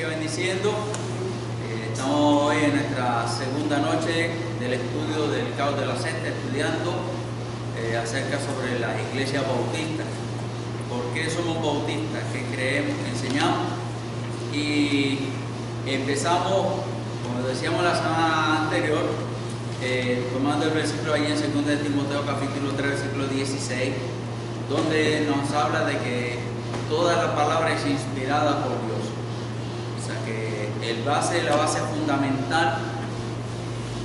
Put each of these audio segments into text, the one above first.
siga bendiciendo. Estamos hoy en nuestra segunda noche del estudio del caos de la secta, estudiando acerca sobre las iglesias bautistas. ¿Por qué somos bautistas? ¿Qué creemos? ¿Qué enseñamos? Y empezamos, como decíamos la semana anterior, tomando el versículo ahí en 2 de Timoteo capítulo 3, versículo 16, donde nos habla de que toda la palabra es inspirada por Dios. O sea que la base fundamental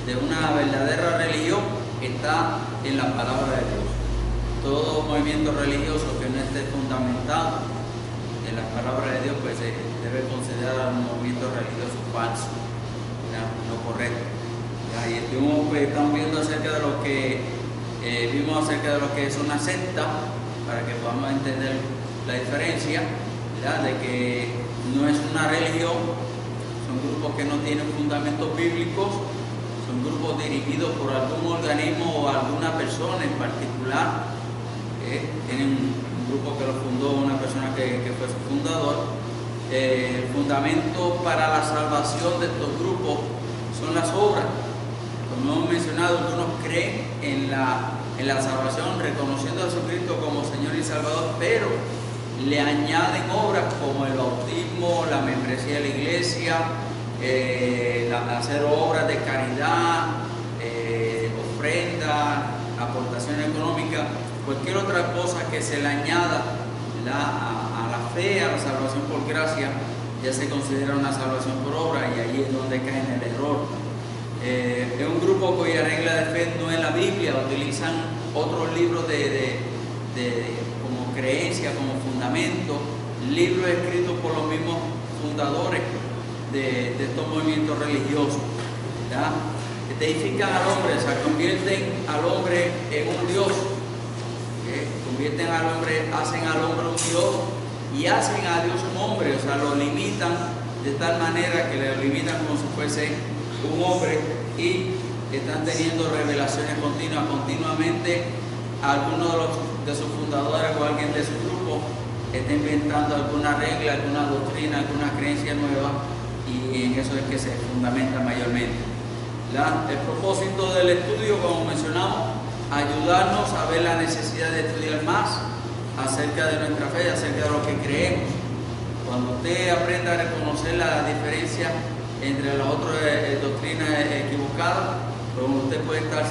de una verdadera religión está en la palabra de Dios. Todo movimiento religioso que no esté fundamentado en las palabras de Dios, pues se debe considerar un movimiento religioso falso, no correcto. Y estamos viendo acerca de lo que vimos acerca de lo que es una secta, para que podamos entender la diferencia, ¿verdad? De que no es una religión, son grupos que no tienen fundamentos bíblicos, son grupos dirigidos por algún organismo o alguna persona en particular. Tienen un grupo que lo fundó una persona que fue su fundador. El fundamento para la salvación de estos grupos son las obras. Como hemos mencionado, algunos creen en la salvación reconociendo a Jesucristo como Señor y Salvador, pero le añaden obras como el bautismo, la membresía de la iglesia, hacer obras de caridad, ofrendas, aportación económica, cualquier otra cosa que se le añada a la fe, a la salvación por gracia, ya se considera una salvación por obra, y ahí es donde cae en el error. Es un grupo cuya regla de fe no es la Biblia, utilizan otros libros como creencia, como fundamento, libros escritos por los mismos fundadores de estos movimientos religiosos, ¿ya? Deifican al hombre, o sea, convierten al hombre en un Dios, convierten al hombre, hacen al hombre un Dios y hacen a Dios un hombre, o sea, lo limitan de tal manera que le limitan como si fuese un hombre, y están teniendo revelaciones continuamente. Algunos de sus fundadores o alguien de su grupo está inventando alguna regla, alguna doctrina, alguna creencia nueva, y en eso es que se fundamenta mayormente. El propósito del estudio, como mencionamos, ayudarnos a ver la necesidad de estudiar más acerca de nuestra fe, acerca de lo que creemos. Cuando usted aprenda a reconocer la diferencia entre las otras doctrinas equivocadas, pues usted puede estar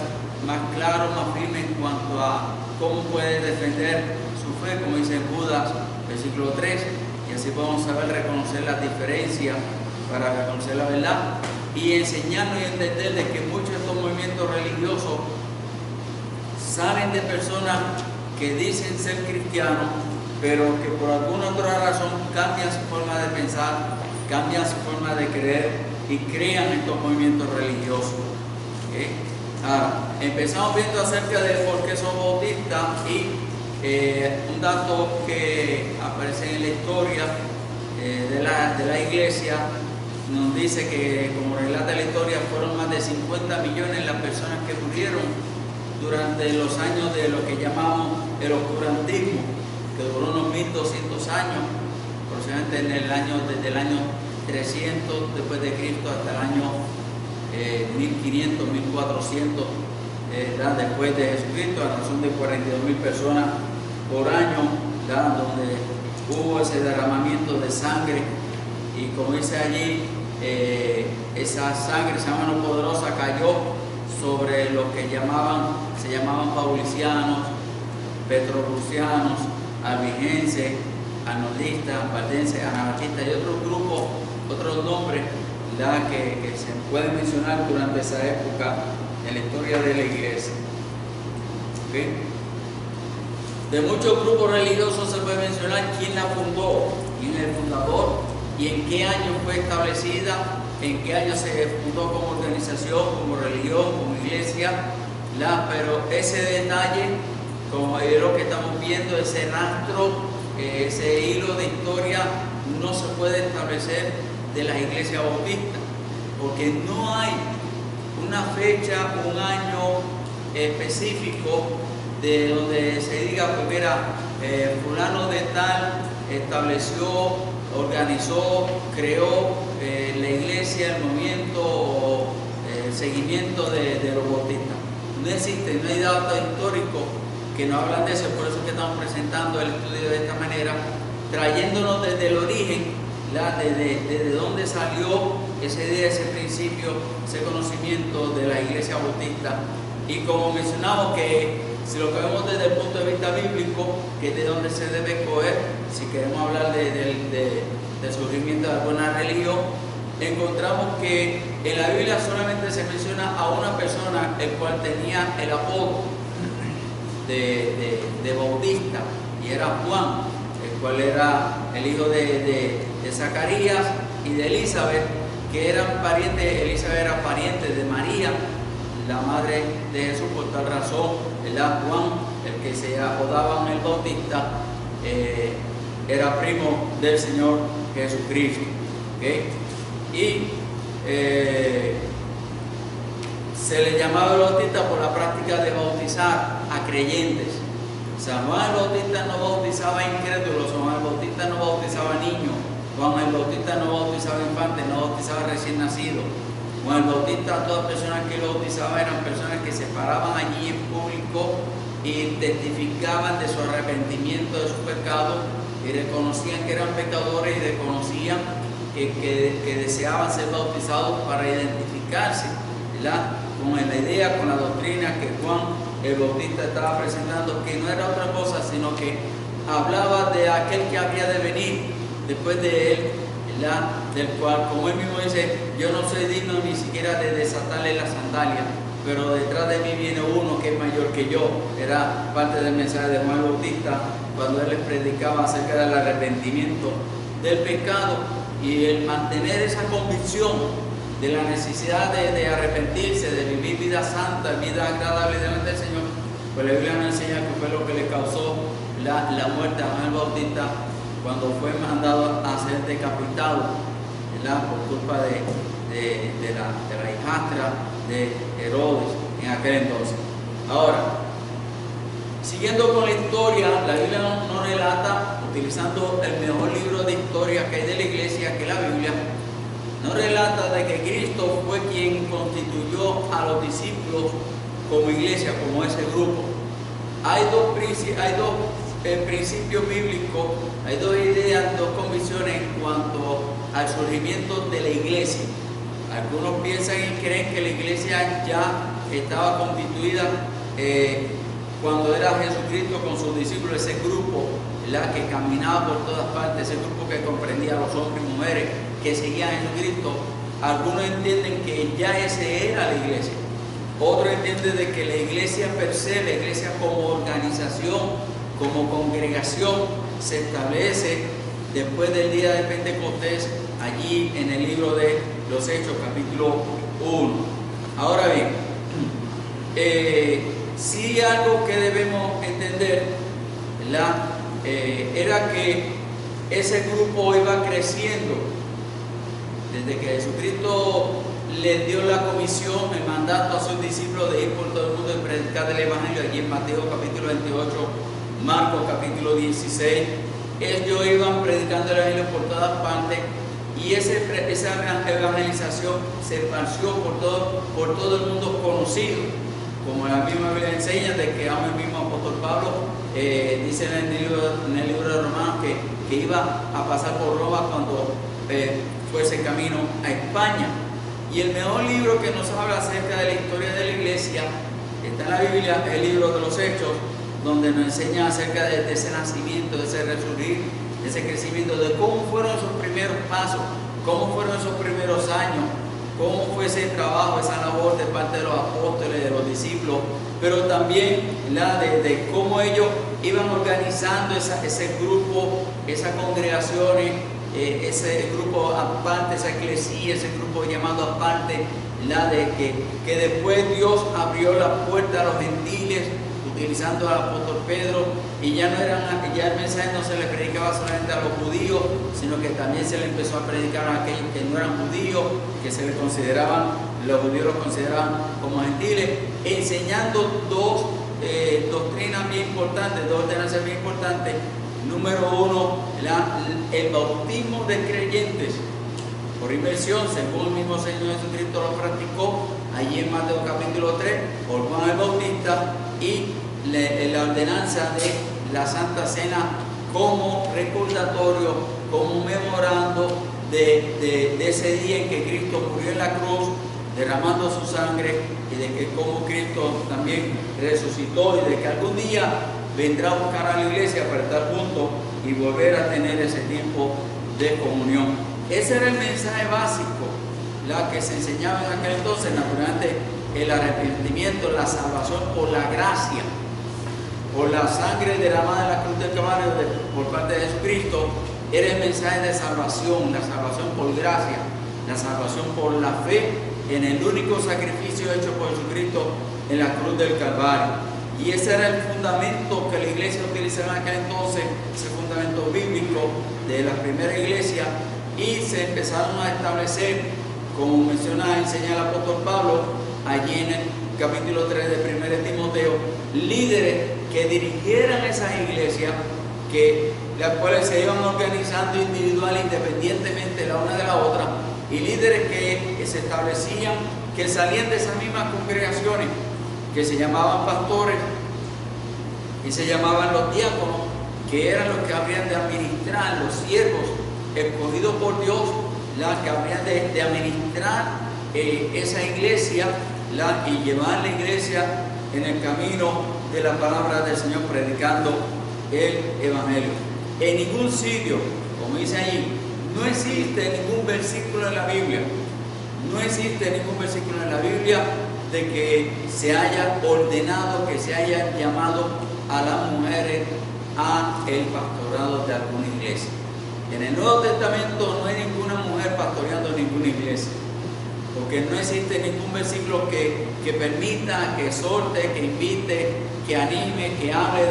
más claro, más firme en cuanto a cómo puede defender su fe, como dice en Judas, versículo 3, y así podemos saber reconocer las diferencias para reconocer la verdad y enseñarnos y entender de que muchos de estos movimientos religiosos salen de personas que dicen ser cristianos, pero que por alguna otra razón cambian su forma de pensar, cambian su forma de creer y crean estos movimientos religiosos. Ahora, empezamos viendo acerca de por qué somos bautistas, y un dato que aparece en la historia de la iglesia nos dice que, como relata la historia, fueron más de 50 millones las personas que murieron durante los años de lo que llamamos el oscurantismo, que duró unos 1200 años, aproximadamente desde el año 300 después de Cristo hasta el año 1500, 1400 después de Jesucristo, a razón de 42.000 personas por año, donde hubo ese derramamiento de sangre, y como dice allí, esa sangre, esa mano poderosa cayó sobre los que se llamaban paulicianos, petrobrusianos, albigenses, arnoldistas, valdenses, anabatistas y otros grupos, otros nombres que se pueden mencionar durante esa época en la historia de la iglesia. ¿Okay? De muchos grupos religiosos se puede mencionar quién la fundó, quién es el fundador y en qué año fue establecida, en qué año se fundó como organización, como religión, como iglesia, pero ese detalle, como es lo que estamos viendo, ese rastro, ese hilo de historia, no se puede establecer de las iglesias bautistas, porque no hay una fecha, un año específico de donde se diga, pues mira, fulano de tal estableció, organizó, creó iglesia, el movimiento o el seguimiento de los bautistas. No existe, no hay datos históricos que nos hablan de eso, por eso es que estamos presentando el estudio de esta manera, trayéndonos desde el origen, desde dónde salió esa idea, ese principio, ese conocimiento de la iglesia bautista. Y como mencionamos, que si lo que vemos desde el punto de vista bíblico, que es de donde se debe coger, si queremos hablar del surgimiento de alguna religión, encontramos que en la Biblia solamente se menciona a una persona el cual tenía el apodo de bautista, y era Juan, el cual era el hijo de Zacarías y de Elizabeth, que eran parientes. Elizabeth era pariente de María, la madre de Jesús. Por tal razón, Juan, el que se apodaban el bautista, era primo del Señor Jesucristo. ¿Okay? Y se le llamaba el bautista por la práctica de bautizar a creyentes. San Juan el Bautista no bautizaba incrédulos, San Juan el Bautista no bautizaba niños, Juan el Bautista no bautizaba infantes, no bautizaba recién nacidos. Juan el Bautista, todas las personas que lo bautizaban eran personas que se paraban allí en público y testificaban de su arrepentimiento de sus pecados, y reconocían que eran pecadores, y reconocían que deseaban ser bautizados para identificarse, ¿verdad?, con la idea, con la doctrina que Juan el Bautista estaba presentando, que no era otra cosa sino que hablaba de aquel que había de venir después de él, ¿verdad?, del cual, como él mismo dice, yo no soy digno ni siquiera de desatarle las sandalias, pero detrás de mí viene uno que es mayor que yo. Era parte del mensaje de Juan el Bautista cuando él les predicaba acerca del arrepentimiento del pecado y el mantener esa convicción de la necesidad de arrepentirse, de vivir vida santa, vida agradable delante del Señor. Pues la Biblia nos enseña que fue lo que le causó la muerte a Juan el Bautista cuando fue mandado a ser decapitado, ¿verdad?, por culpa de la hijastra de Herodes en aquel entonces. Ahora, siguiendo con la historia, la Biblia nos relata, utilizando el mejor libro de historia que hay de la iglesia, que es la Biblia, nos relata de que Cristo fue quien constituyó a los discípulos como iglesia, como ese grupo. Hay dos principios bíblicos, hay dos ideas, dos convicciones en cuanto al surgimiento de la iglesia. Algunos piensan y creen que la iglesia ya estaba constituida cuando era Jesucristo con sus discípulos, ese grupo, ¿verdad?, que caminaba por todas partes, ese grupo que comprendía a los hombres y mujeres que seguían a Jesucristo. Algunos entienden que ya ese era la iglesia. Otros entienden de que la iglesia per se, la iglesia como organización, como congregación, se establece después del día de Pentecostés, allí en el libro de los Hechos, capítulo 1. Ahora bien, sí, algo que debemos entender, ¿verdad?, era que ese grupo iba creciendo desde que Jesucristo le dio la comisión, el mandato a sus discípulos de ir por todo el mundo y predicar el evangelio. Allí en Mateo capítulo 28, Marcos capítulo 16, ellos iban predicando el evangelio por todas partes, y esa evangelización se esparció por todo el mundo conocido, como la misma Biblia enseña, de que aún el mismo apóstol Pablo dice en el libro de Romanos que iba a pasar por Roma cuando fuese camino a España. Y el mejor libro que nos habla acerca de la historia de la iglesia está en la Biblia, el libro de los Hechos, donde nos enseña acerca de ese nacimiento, de ese resurgir, de ese crecimiento, de cómo fueron esos primeros pasos, cómo fueron esos primeros años, cómo fue ese trabajo, esa labor de parte de los apóstoles, de los discípulos, pero también de cómo ellos iban organizando ese grupo, esas congregaciones, ese grupo aparte, esa eclesía, ese grupo llamado aparte, de que después Dios abrió la puerta a los gentiles utilizando al apóstol Pedro, y ya el mensaje no se le predicaba solamente a los judíos, sino que también se le empezó a predicar a aquellos que no eran judíos, que se les consideraban, los judíos los consideraban como gentiles, enseñando dos doctrinas bien importantes, dos ordenanzas bien importantes. Número uno, el bautismo de creyentes, por inmersión, según el mismo Señor Jesucristo lo practicó allí en Mateo capítulo 3, por Juan el Bautista, y la ordenanza de la Santa Cena como recordatorio, como memorando de ese día en que Cristo murió en la cruz, derramando su sangre, y de que como Cristo también resucitó, y de que algún día vendrá a buscar a la iglesia para estar juntos y volver a tener ese tiempo de comunión. Ese era el mensaje básico, la que se enseñaba en aquel entonces, naturalmente el arrepentimiento, la salvación por la gracia, por la sangre derramada en la cruz del Calvario por parte de Jesucristo. Era el mensaje de salvación, la salvación por gracia, la salvación por la fe en el único sacrificio hecho por Jesucristo en la cruz del Calvario. Y ese era el fundamento que la iglesia utilizaba en aquel entonces, ese fundamento bíblico de la primera iglesia, y se empezaron a establecer, como enseña el apóstol Pablo, allí en el capítulo 3 de 1 Timoteo, líderes que dirigieran esas iglesias, las cuales se iban organizando individual, independientemente la una de la otra, y líderes que se establecían, que salían de esas mismas congregaciones, que se llamaban pastores y se llamaban los diáconos, que eran los que habrían de administrar, los siervos escogidos por Dios, que habrían de administrar esa iglesia y llevar la iglesia en el camino de la palabra del Señor, predicando el Evangelio. En ningún sitio, como dice allí, no existe ningún versículo en la Biblia, no existe ningún versículo en la Biblia de que se haya ordenado, que se haya llamado a las mujeres a el pastorado de alguna iglesia. En el Nuevo Testamento no hay ninguna mujer pastoreando ninguna iglesia, porque no existe ningún versículo que permita, que exhorte, que invite, que anime, que hable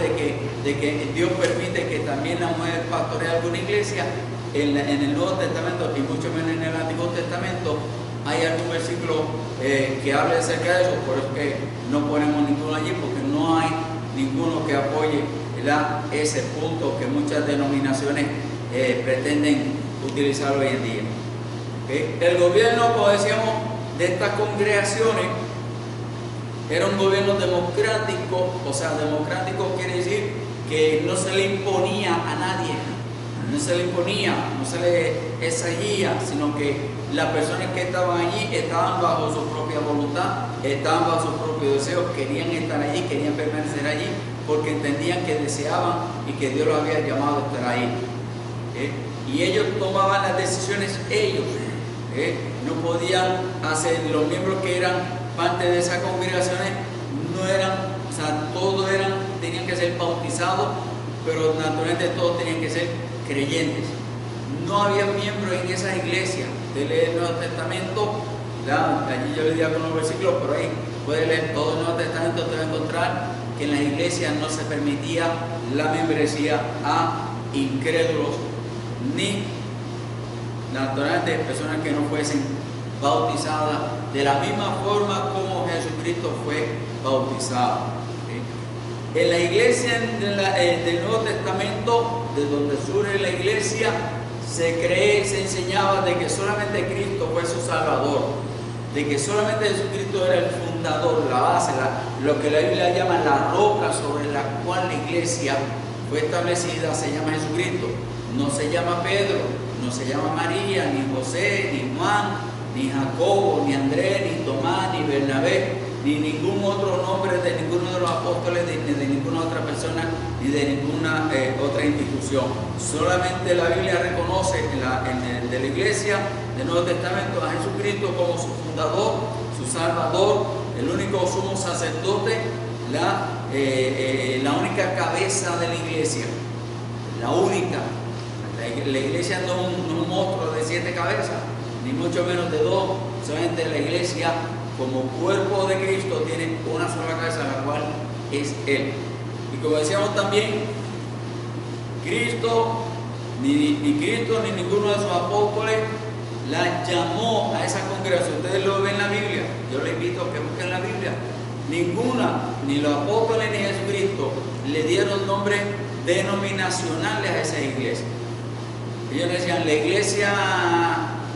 de que Dios permite que también la mujer pastoree alguna iglesia. En el Nuevo Testamento, y mucho menos en el Antiguo Testamento, hay algún versículo que hable acerca de eso, por eso que no ponemos ninguno allí, porque no hay ninguno que apoye, ¿verdad?, ese punto que muchas denominaciones pretenden utilizar hoy en día. ¿Okay? El gobierno, como decíamos, de estas congregaciones era un gobierno democrático. O sea, democrático quiere decir que no se le imponía a nadie, no se le imponía, no se le exigía, sino que las personas que estaban allí estaban bajo su propia voluntad, estaban bajo sus propios deseos, querían estar allí, querían permanecer allí, porque entendían que deseaban y que Dios los había llamado a estar ahí. Y ellos tomaban las decisiones ellos. No podían hacer, los miembros que eran parte de esas congregaciones no eran, o sea, todos tenían que ser bautizados, pero naturalmente todos tenían que ser creyentes. No había miembros en esas iglesias. Usted lee el Nuevo Testamento, allí yo le di algunos versículos, pero ahí puede leer todo el Nuevo Testamento, te va a encontrar que en las iglesias no se permitía la membresía a incrédulos, ni naturalmente personas que no fuesen bautizadas de la misma forma como Jesucristo fue bautizado. En la iglesia del Nuevo Testamento, de donde surge la iglesia, se enseñaba de que solamente Cristo fue su Salvador, de que solamente Jesucristo era el fundador, la base, lo que la Biblia llama la roca sobre la cual la iglesia fue establecida, se llama Jesucristo. No se llama Pedro, no se llama María, ni José, ni Juan, ni Jacobo, ni Andrés, ni Tomás, ni Bernabé, ni ningún otro nombre de ninguno de los apóstoles, ni de ninguna otra persona, ni de ninguna otra institución. Solamente la Biblia reconoce de la iglesia del Nuevo Testamento a Jesucristo como su fundador, su salvador, el único sumo sacerdote, la única cabeza de la iglesia, la única. La iglesia no es un monstruo de 7 cabezas, ni mucho menos de 2. Solamente la iglesia, como cuerpo de Cristo, tiene una sola cabeza, la cual es Él. Y como decíamos también, Cristo, ni Cristo ni ninguno de sus apóstoles la llamó a esa congregación. Ustedes lo ven en la Biblia. Yo les invito a que busquen la Biblia. Ninguna, ni los apóstoles ni Jesucristo, le dieron nombres denominacionales a esa iglesia. Ellos decían la iglesia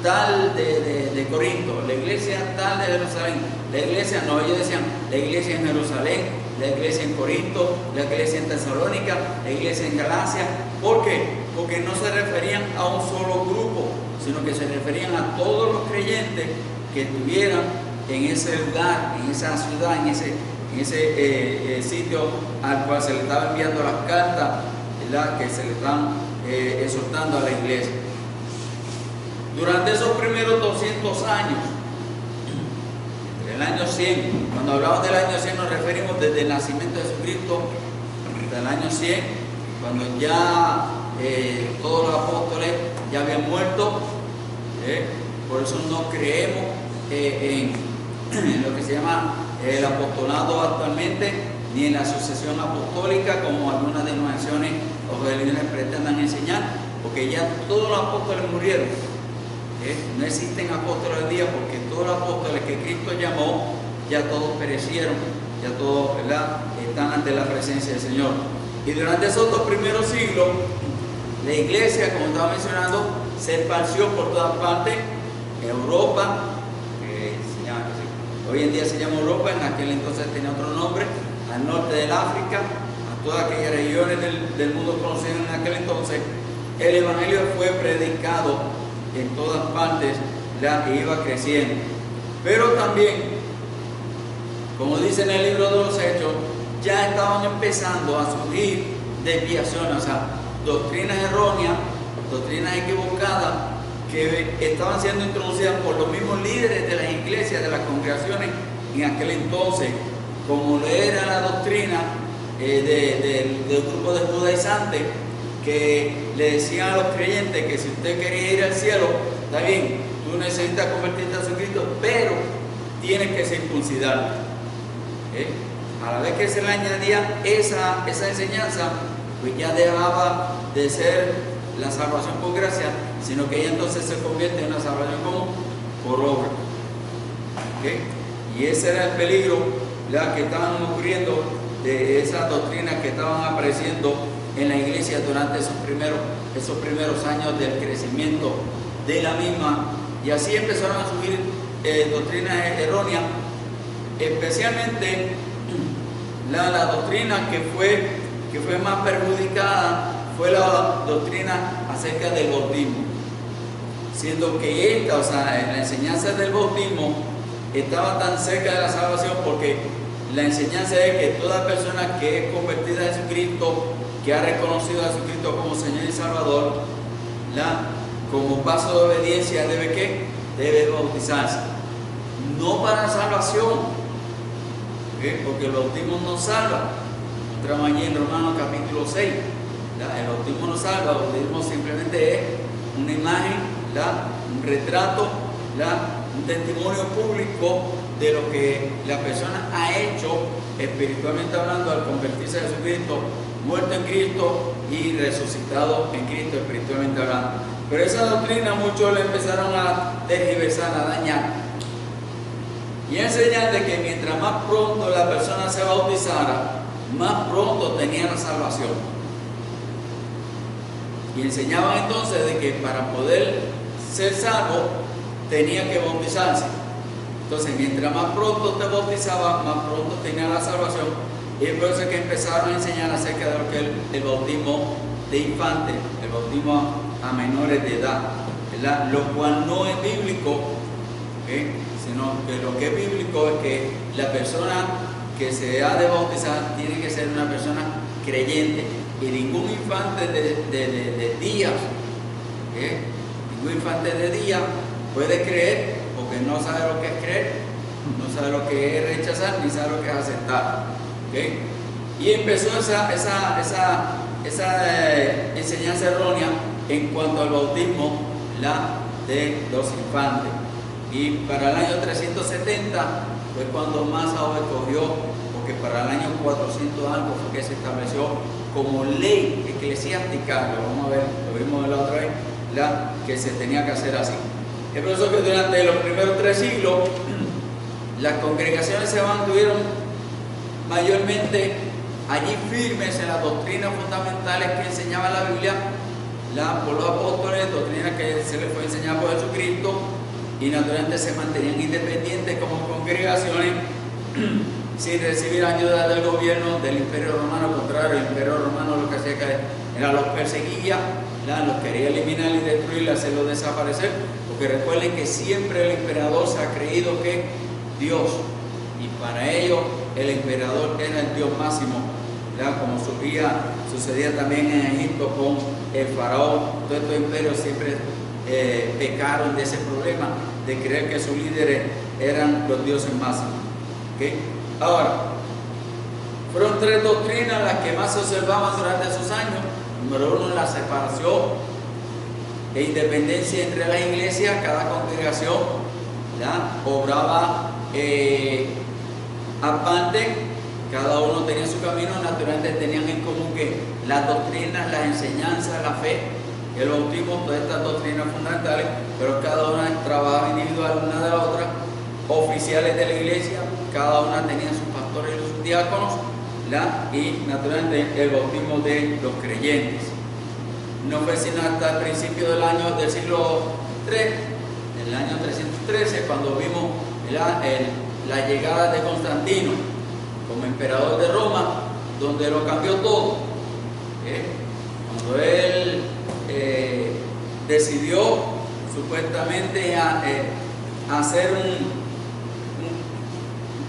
tal de Corinto, la iglesia tal de Jerusalén, la iglesia, no, ellos decían la iglesia en Jerusalén, la iglesia en Corinto, la iglesia en Tesalónica, la iglesia en Galacia. ¿Por qué? Porque no se referían a un solo grupo, sino que se referían a todos los creyentes que estuvieran en ese lugar, en esa ciudad, en ese sitio al cual se le estaba enviando las cartas, ¿verdad?, que se le están exhortando a la iglesia. Durante esos primeros 200 años, entre el año 100, cuando hablamos del año 100 nos referimos desde el nacimiento de Jesucristo hasta el año 100, cuando ya todos los apóstoles ya habían muerto. Por eso no creemos en lo que se llama el apostolado actualmente, ni en la sucesión apostólica como algunas denominaciones o religiones pretendan enseñar, porque ya todos los apóstoles murieron. No existen apóstoles hoy día, porque todos los apóstoles que Cristo llamó ya todos perecieron, ya todos, ¿verdad?, están ante la presencia del Señor. Y durante esos 2 primeros siglos, la iglesia, como estaba mencionando, se esparció por todas partes. Europa, hoy en día se llama Europa, en aquel entonces tenía otro nombre, al norte del África, a todas aquellas regiones del mundo conocidas en aquel entonces. El evangelio fue predicado en todas partes, y iba creciendo. Pero también, como dice en el libro de los Hechos, ya estaban empezando a surgir desviaciones, o sea, doctrinas erróneas, doctrinas equivocadas, que estaban siendo introducidas por los mismos líderes de las iglesias, de las congregaciones en aquel entonces, como era la doctrina del grupo de judaizantes, que le decían a los creyentes que si usted quería ir al cielo, está bien, tú necesitas convertirte a Jesucristo, pero tienes que circuncidar. A la vez que se le añadía esa enseñanza, pues ya dejaba de ser la salvación por gracia, sino que ella entonces se convierte en una salvación como por obra. Y ese era el peligro, ¿verdad?, que estaban ocurriendo de esas doctrinas que estaban apareciendo en la iglesia durante esos primeros años del crecimiento de la misma. Y así empezaron a surgir doctrinas erróneas, especialmente la doctrina que fue más perjudicada fue la doctrina acerca del bautismo, siendo que esta, o sea, la enseñanza del bautismo estaba tan cerca de la salvación, porque la enseñanza es que toda persona que es convertida a Jesucristo, que ha reconocido a Jesucristo como Señor y Salvador, como paso de obediencia debe bautizarse, no para salvación, porque el bautismo no salva. Entramos allí en Romanos capítulo 6. El bautismo no salva, el bautismo simplemente es una imagen, un retrato, un testimonio público de lo que la persona ha hecho espiritualmente hablando al convertirse a Jesucristo, muerto en Cristo y resucitado en Cristo espiritualmente hablando. Pero esa doctrina muchos le empezaron a tergiversar, a dañar y a enseñar de que mientras más pronto la persona se bautizara, más pronto tenía la salvación. Y enseñaban entonces de que para poder ser salvo tenía que bautizarse. Entonces, mientras más pronto te bautizabas, más pronto tenía la salvación. Y es por eso que empezaron a enseñar acerca de lo que es el bautismo de infantes, el bautismo a menores de edad, ¿verdad? Lo cual no es bíblico, sino que lo que es bíblico es que la persona que se ha de bautizar tiene que ser una persona creyente. Y ningún infante de días, ningún infante de día puede creer, porque no sabe lo que es creer, no sabe lo que es rechazar, ni sabe lo que es aceptar. Y empezó esa enseñanza errónea en cuanto al bautismo de los infantes. Y para el año 370 fue cuando más auge cogió, porque para el año 400 algo fue que se estableció como ley eclesiástica, lo vamos a ver, lo vimos la otra vez, que se tenía que hacer así. Es por eso que durante los primeros 3 siglos las congregaciones se mantuvieron mayormente allí firmes en las doctrinas fundamentales que enseñaba la Biblia, por los apóstoles, doctrina que se les fue enseñada por Jesucristo, y naturalmente se mantenían independientes como congregaciones sin recibir ayuda del gobierno del Imperio Romano. Al contrario, el Imperio Romano lo que hacía era los perseguía, los quería eliminar y destruir, hacerlos desaparecer, porque recuerden que siempre el emperador se ha creído que Dios, y para ellos el emperador era el Dios máximo, como sucedía también en Egipto con el faraón. Todos estos imperios siempre pecaron de ese problema de creer que sus líderes eran los dioses máximos. ¿Okay? Ahora, fueron 3 doctrinas las que más se observaban durante esos años. Número 1, la separación e independencia entre las iglesias. Cada congregación obraba aparte, cada uno tenía su camino. Naturalmente tenían en común que las doctrinas, las enseñanzas, la fe, el bautismo, todas estas doctrinas fundamentales, pero cada una trabajaba individual una de la otra. Oficiales de la iglesia, cada una tenía sus pastores y sus diáconos, y naturalmente el bautismo de los creyentes. No fue sino hasta el principio del siglo III, en el año 313, cuando vimos la llegada de Constantino como emperador de Roma, donde lo cambió todo. Cuando él decidió supuestamente hacer un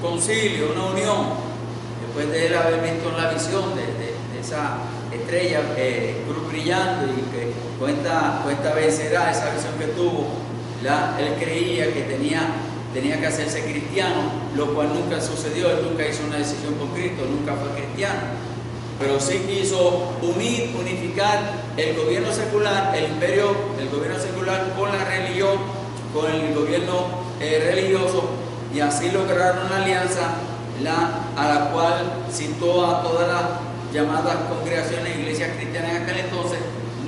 concilio, una unión, después de él haber visto la visión de esa estrella, cruz brillante, y que cuenta vencerá esa visión que tuvo. Él creía que tenía que hacerse cristiano, lo cual nunca sucedió. Él nunca hizo una decisión con Cristo, nunca fue cristiano, pero sí quiso unificar el gobierno secular, el gobierno secular con la religión, con el gobierno religioso, y así lograron una alianza a la cual citó a todas las llamadas congregaciones, iglesias cristianas en aquel entonces.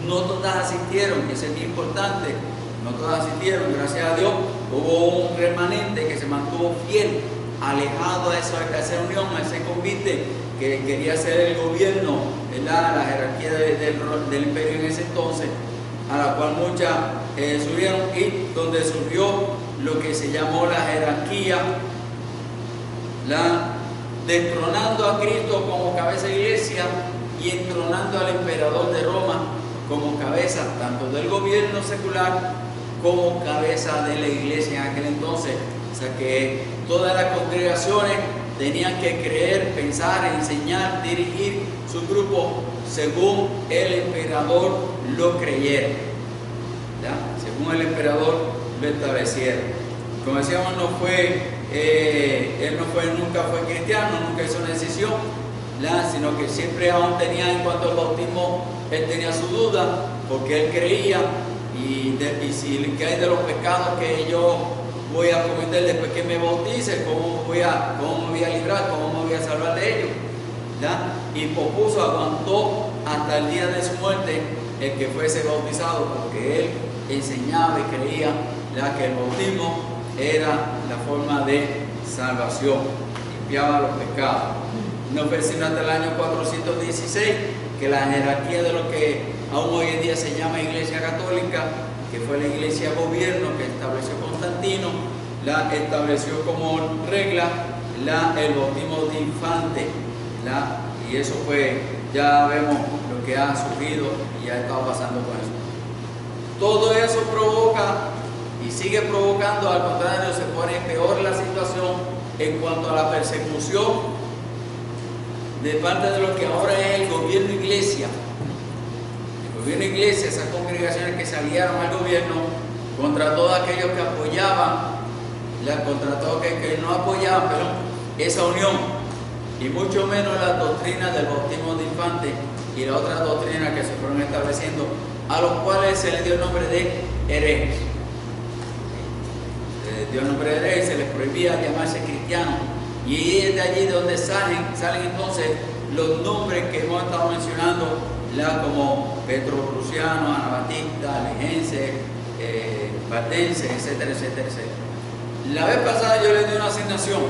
No todas asistieron, eso es muy importante, no todas asistieron, gracias a Dios. Hubo un remanente que se mantuvo fiel, alejado a esa unión, a ese convite que quería ser el gobierno, la jerarquía del imperio en ese entonces, a la cual muchas subieron, y donde surgió lo que se llamó la jerarquía, destronando a Cristo como cabeza de iglesia y entronando al emperador de Roma como cabeza tanto del gobierno secular como cabeza de la iglesia en aquel entonces. O sea que todas las congregaciones tenían que creer, pensar, enseñar, dirigir su grupo según el emperador lo creyera, según el emperador lo estableciera. Como decíamos, él nunca fue cristiano, nunca hizo una decisión, sino que siempre aún tenía, en cuanto al bautismo, él tenía su duda, porque él creía, y si que hay de los pecados que yo voy a cometer después que me bautice, ¿cómo me voy a librar? ¿Cómo me voy a salvar de ellos? Y pospuso, aguantó hasta el día de su muerte el que fuese bautizado, porque él enseñaba y creía que el bautismo era la forma de salvación, limpiaba los pecados. No fue sino hasta el año 416 que la jerarquía de lo que aún hoy en día se llama Iglesia Católica, que fue la iglesia gobierno que estableció Constantino, la estableció como regla el bautismo de infante, y eso fue, ya vemos lo que ha surgido y ha estado pasando con eso. Todo eso provoca y sigue provocando, al contrario, se pone peor la situación en cuanto a la persecución de parte de lo que ahora es el gobierno iglesia. El gobierno iglesia, esas congregaciones que se aliaron al gobierno contra todos aquellos que apoyaban, contra todos que no apoyaban, esa unión, y mucho menos las doctrinas del bautismo de infante y las otras doctrinas que se fueron estableciendo, a los cuales se les dio el nombre de herejes. Se les dio el nombre de herejes, se les prohibía llamarse cristianos, y es de allí donde salen entonces los nombres que hemos estado mencionando, como Petro Prusiano, Anabatista, Albigense, Valdense, etcétera, etcétera, etcétera. La vez pasada yo les di una asignación,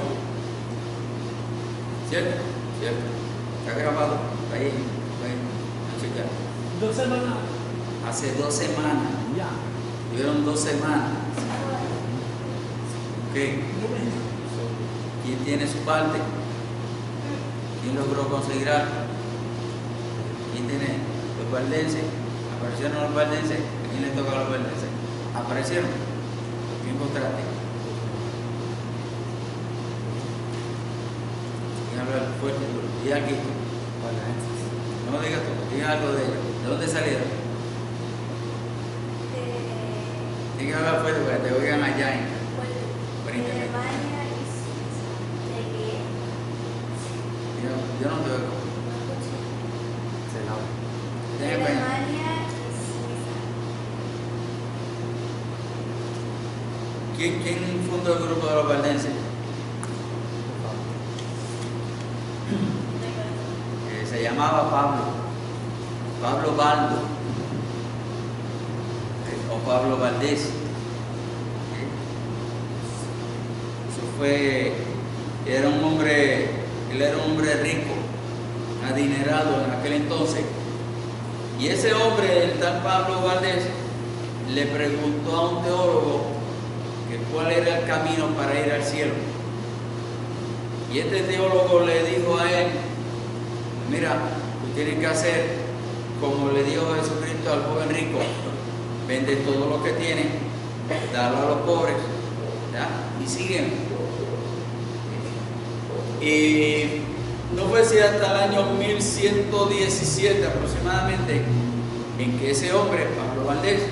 ¿cierto? ¿Cierto? ¿Está grabado? Ahí, no chequear. 2 semanas. hace 2 semanas. Tuvieron 2 semanas. Ok. ¿Quién tiene su parte? ¿Quién logró conseguir algo? ¿Quién tiene los valdenses? ¿Aparecieron los valdenses? ¿A quién le toca a los valdenses? ¿Aparecieron? ¿Qué encontraste? ¿Quién habla fuerte? ¿Y aquí? No me digas tú, diga algo de ellos. ¿De dónde salieron? Tienes que hablar fuerte para que te oigan allá en Alemania y Suiza. yo no te oigo. Alemania y Suiza. ¿Quién fundó el grupo de los valdenses? Se llamaba Pablo Baldo, o Pablo Valdés. Eso fue, él era un hombre rico, adinerado en aquel entonces. Y ese hombre, el tal Pablo Valdés, le preguntó a un teólogo que cuál era el camino para ir al cielo. Y este teólogo le dijo a él: mira, tú tienes que hacer como le dijo Jesucristo al joven rico: vende todo lo que tienes, dalo a los pobres, ¿ya? Y sígueme. Y no fue si hasta el año 1117 aproximadamente en que ese hombre, Pablo Valdés,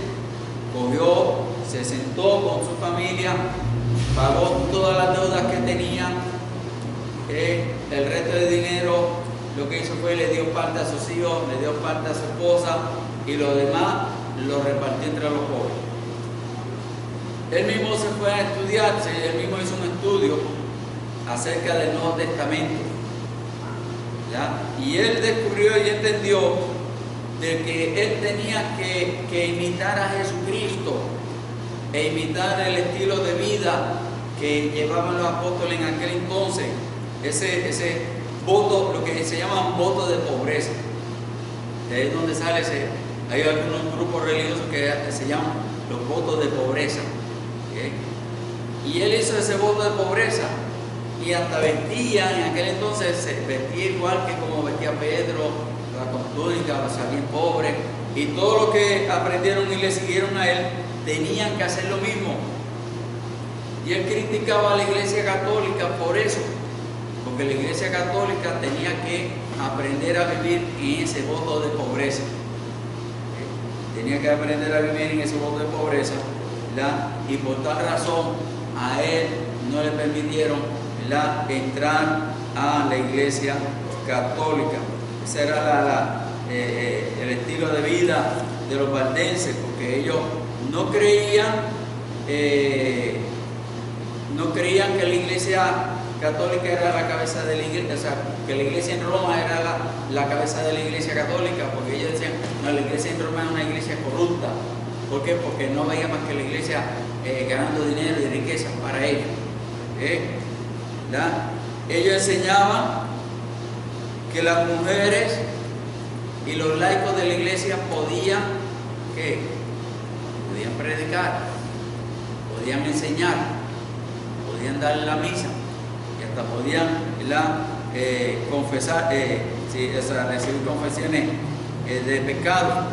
cogió, se sentó con su familia, pagó todas las deudas que tenía, el resto de dinero lo que hizo fue le dio parte a sus hijos, le dio parte a su esposa y lo demás lo repartió entre los pobres. Él mismo se fue a estudiarse, él mismo hizo un estudio acerca del Nuevo Testamento, ¿ya? Y él descubrió y entendió de que él tenía que imitar a Jesucristo e imitar el estilo de vida que llevaban los apóstoles en aquel entonces, ese voto, lo que se llama voto de pobreza. De ahí es donde sale hay algunos grupos religiosos que se llaman los votos de pobreza. ¿Okay? Y él hizo ese voto de pobreza y hasta vestía, en aquel entonces se vestía igual que como vestía Pedro, con túnica, o sea, bien pobre, y todos los que aprendieron y le siguieron a él tenían que hacer lo mismo. Y él criticaba a la Iglesia Católica por eso, porque la Iglesia Católica tenía que aprender a vivir en ese voto de pobreza. Tenía que aprender a vivir en ese voto de pobreza, ¿verdad? Y por tal razón a él no le permitieron, ¿verdad?, entrar a la Iglesia Católica. Ese era el estilo de vida de los valdenses, porque ellos no creían que la Iglesia Católica era la cabeza de la Iglesia, o sea, que la Iglesia en Roma era la cabeza de la Iglesia Católica, porque ellos decían: no, la Iglesia en Roma es una iglesia corrupta. ¿Por qué? Porque no veía más que la Iglesia ganando dinero y riqueza para ellos. ¿Verdad? Ellos enseñaban que las mujeres y los laicos de la iglesia podían predicar, podían enseñar, podían dar la misa y hasta podían, confesar, recibir confesiones de pecado.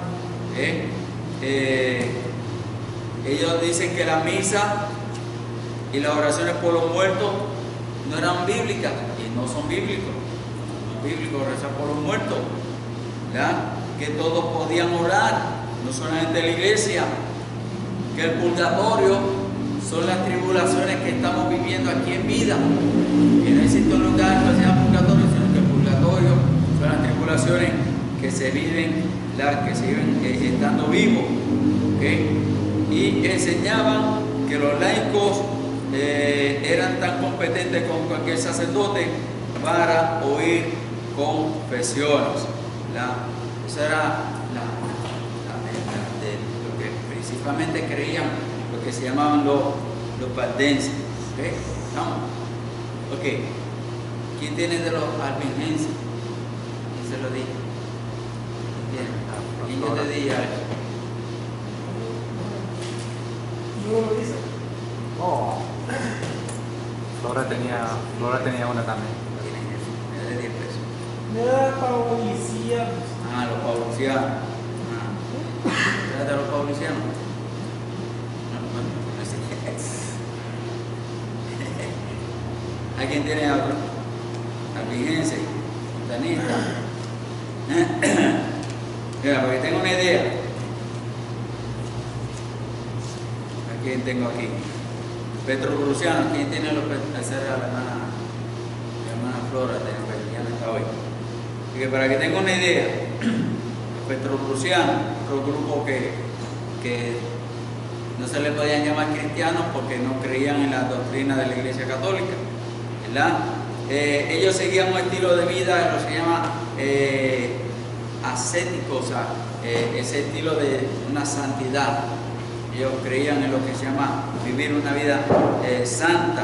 Ellos dicen que la misa y las oraciones por los muertos no eran bíblicas, y no son bíblicos. Bíblico rezar por los muertos, ¿verdad? Que todos podían orar, no solamente la iglesia, que el purgatorio son las tribulaciones que estamos viviendo aquí en vida, que no existe un lugar que se llama purgatorio, sino que el purgatorio son las tribulaciones que se viven estando vivos, ¿okay? Y enseñaban que los laicos eran tan competentes como cualquier sacerdote para oír confesiones. Eso era lo que principalmente creían, lo que se llamaban los valdenses. ¿Okay? ¿Estamos? Ok. ¿Quién tiene de los albigenses? ¿Quién se lo dijo? ¿Quién yo te dije? ¿Tú lo dices? Oh. Flora tenía una también. Tienen eso, me da de 10 pesos. Nada, policía. Ah, los paulicianos. ¿Sabes de los paulicianos? No, no sé qué es. ¿Alguien tiene otro? Albigense, montanista. Mira, porque tengo una idea. ¿A quién tengo aquí? Petrocruciano. ¿Quién tiene los Esa era la hermana Flora, ya no está hoy. Así que para que tenga una idea, los petrocrucianos, otro grupo que no se les podían llamar cristianos porque no creían en la doctrina de la Iglesia Católica, ¿verdad? Ellos seguían un estilo de vida, lo se llama ascético, o sea, ese estilo de una santidad. Ellos creían en lo que se llama vivir una vida santa,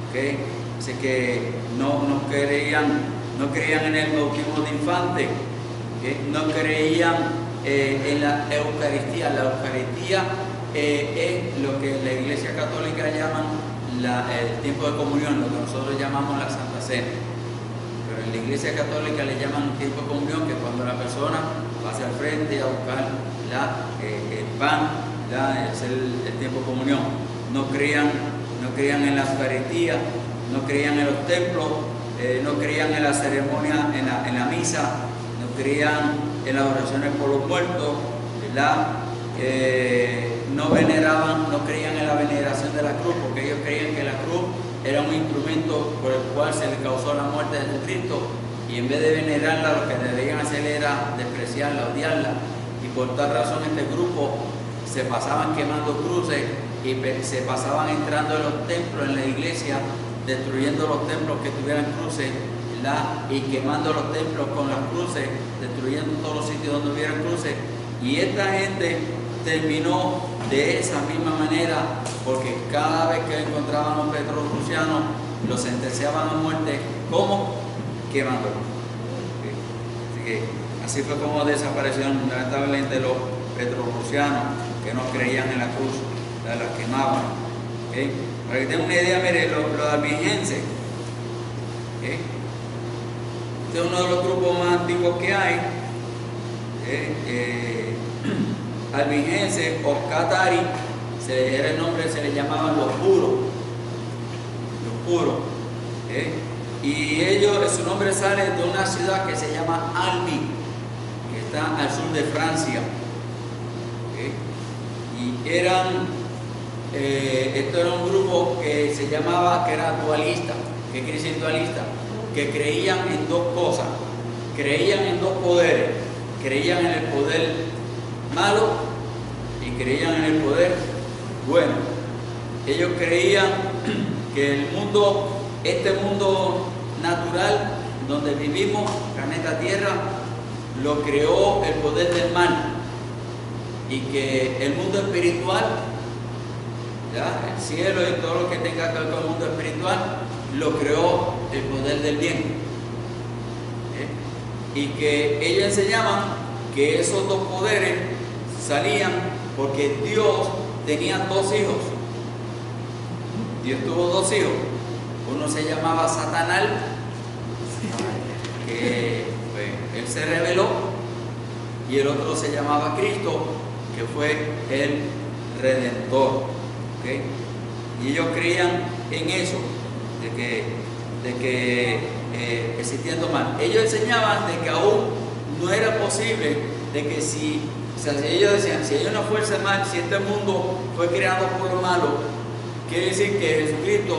¿okay? Así que no creían en el bautismo de infante, ¿okay? No creían en la Eucaristía. La Eucaristía es lo que la Iglesia Católica llaman el tiempo de comunión, lo que nosotros llamamos la Santa Cena. Pero en la Iglesia Católica le llaman tiempo de comunión, que es cuando la persona pasa al frente a buscar el pan, es el tiempo de comunión. No creían en la Eucaristía, no creían en los templos, no creían en la ceremonia, en la misa, no creían en las oraciones por los muertos, ¿verdad? No creían en la veneración de la cruz, porque ellos creían que la cruz era un instrumento por el cual se le causó la muerte de Jesucristo, y en vez de venerarla, lo que debían hacer era despreciarla, odiarla, y por tal razón este grupo se pasaban quemando cruces y se pasaban entrando en los templos, en la iglesia, destruyendo los templos que tuvieran cruces, ¿verdad? Y quemando los templos con las cruces, destruyendo todos los sitios donde hubieran cruces. Y esta gente terminó de esa misma manera, porque cada vez que encontraban a los petrocrucianos, los sentenciaban a muerte. ¿Cómo? Quemándolos. Así que así fue como desaparecieron lamentablemente los petrocrucianos, que no creían en la cruz, las quemaban. ¿Okay? Para que tengan una idea, mire, los albigenses, ¿okay? Este es uno de los grupos más antiguos que hay. Albigenses o Catari, era el nombre, se les llamaban los puros. Y ellos, su nombre sale de una ciudad que se llama Albi, que está al sur de Francia. Y esto era un grupo que se llamaba, que era dualista. ¿Qué quiere decir dualista? Que creían en dos cosas, creían en dos poderes, creían en el poder malo y creían en el poder bueno. Ellos creían que el mundo, este mundo natural donde vivimos, planeta Tierra, lo creó el poder del mal, y que el mundo espiritual, ¿ya? El cielo y todo lo que tenga que ver con el mundo espiritual, lo creó el poder del bien. Y que ellos enseñaban que esos dos poderes salían porque Dios tenía dos hijos. Dios tuvo dos hijos. Uno se llamaba Satanás, que él se rebeló, y el otro se llamaba Cristo, que fue el Redentor. ¿Okay? Y ellos creían en eso, de que existiendo mal. Ellos enseñaban de que aún no era posible, de que si ellos decían, si ellos no fuesen mal, si este mundo fue creado por lo malo, quiere decir que Jesucristo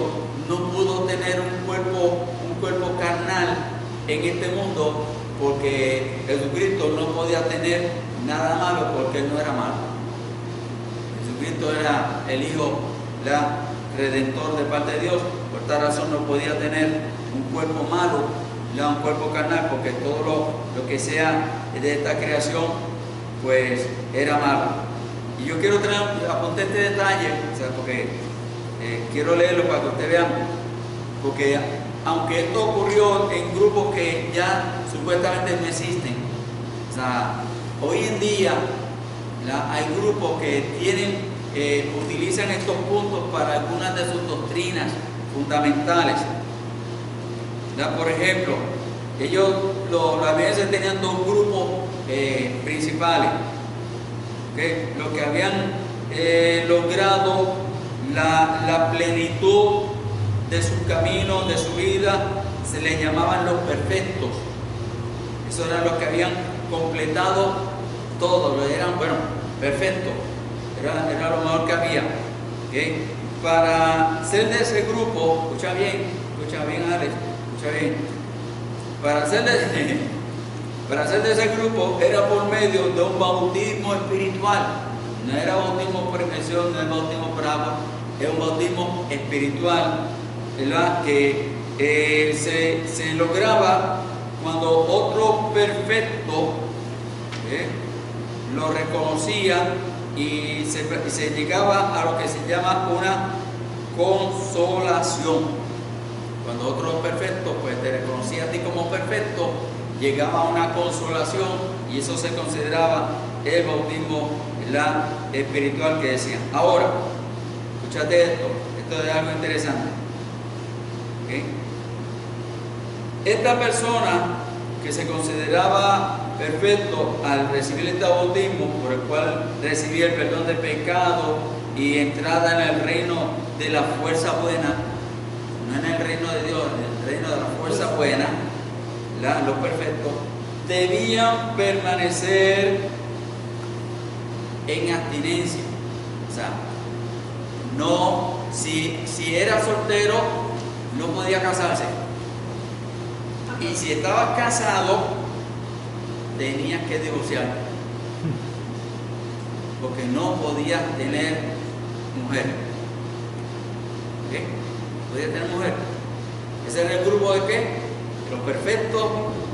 no pudo tener un cuerpo carnal en este mundo, porque Jesucristo no podía tener nada malo, porque él no era malo. Jesucristo era el Hijo, Redentor de parte de Dios. Por tal razón no podía tener un cuerpo malo, un cuerpo carnal, porque todo lo que sea de esta creación pues era malo. Y yo quiero apuntar este detalle, o sea, porque quiero leerlo para que ustedes vean, porque aunque esto ocurrió en grupos que ya supuestamente no existen, o sea, hoy en día hay grupos que tienen utilizan estos puntos para algunas de sus doctrinas fundamentales. ¿Ya? Por ejemplo, ellos, los albigenses tenían dos grupos principales, ¿okay? Los que habían logrado la plenitud de sus caminos, de su vida, se les llamaban los perfectos. Esos eran los que habían completado todo, eran, bueno, perfectos, era lo mejor que había. ¿Okay? Para ser de ese grupo, escucha bien Alex, escucha bien, para ser de ese grupo era por medio de un bautismo espiritual. No era bautismo por inmersión, no era bautismo por agua, era un bautismo espiritual, ¿verdad? Que se lograba cuando otro perfecto lo reconocía y se llegaba a lo que se llama una consolación. Cuando otro perfecto pues te reconocía a ti como perfecto, llegaba a una consolación y eso se consideraba el bautismo espiritual que decían. Ahora, escúchate esto es algo interesante. ¿Okay? Esta persona que se consideraba perfecto al recibir este bautismo, por el cual recibía el perdón del pecado y entrada en el reino de la fuerza buena, no en el reino de Dios, en el reino de la fuerza buena, los perfectos, debían permanecer en abstinencia. O sea, no, si era soltero, no podía casarse. Y si estabas casado, tenías que divorciarte, porque no podías tener mujer. ¿Okay? Podías tener mujer. Ese era el grupo de qué? De los perfectos,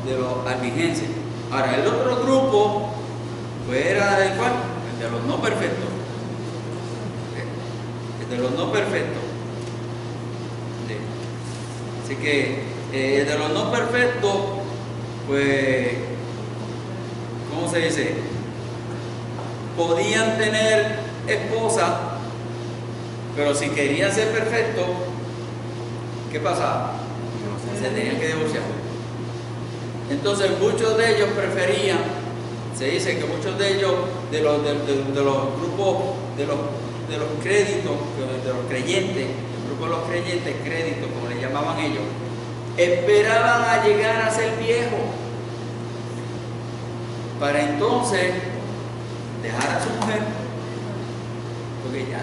de los albigenses. Ahora, el otro grupo, pues era el cual, el de los no perfectos. ¿Okay? El de los no perfectos. ¿Sí? Así que de los no perfectos, pues, ¿cómo se dice? Podían tener esposa, pero si querían ser perfectos, ¿qué pasaba? Se tenían que divorciar. Entonces muchos de ellos preferían, se dice que muchos de ellos, de los grupos, de los créditos, de los creyentes, el grupo de los creyentes, créditos, como le llamaban ellos, esperaban a llegar a ser viejos para entonces dejar a su mujer, porque ya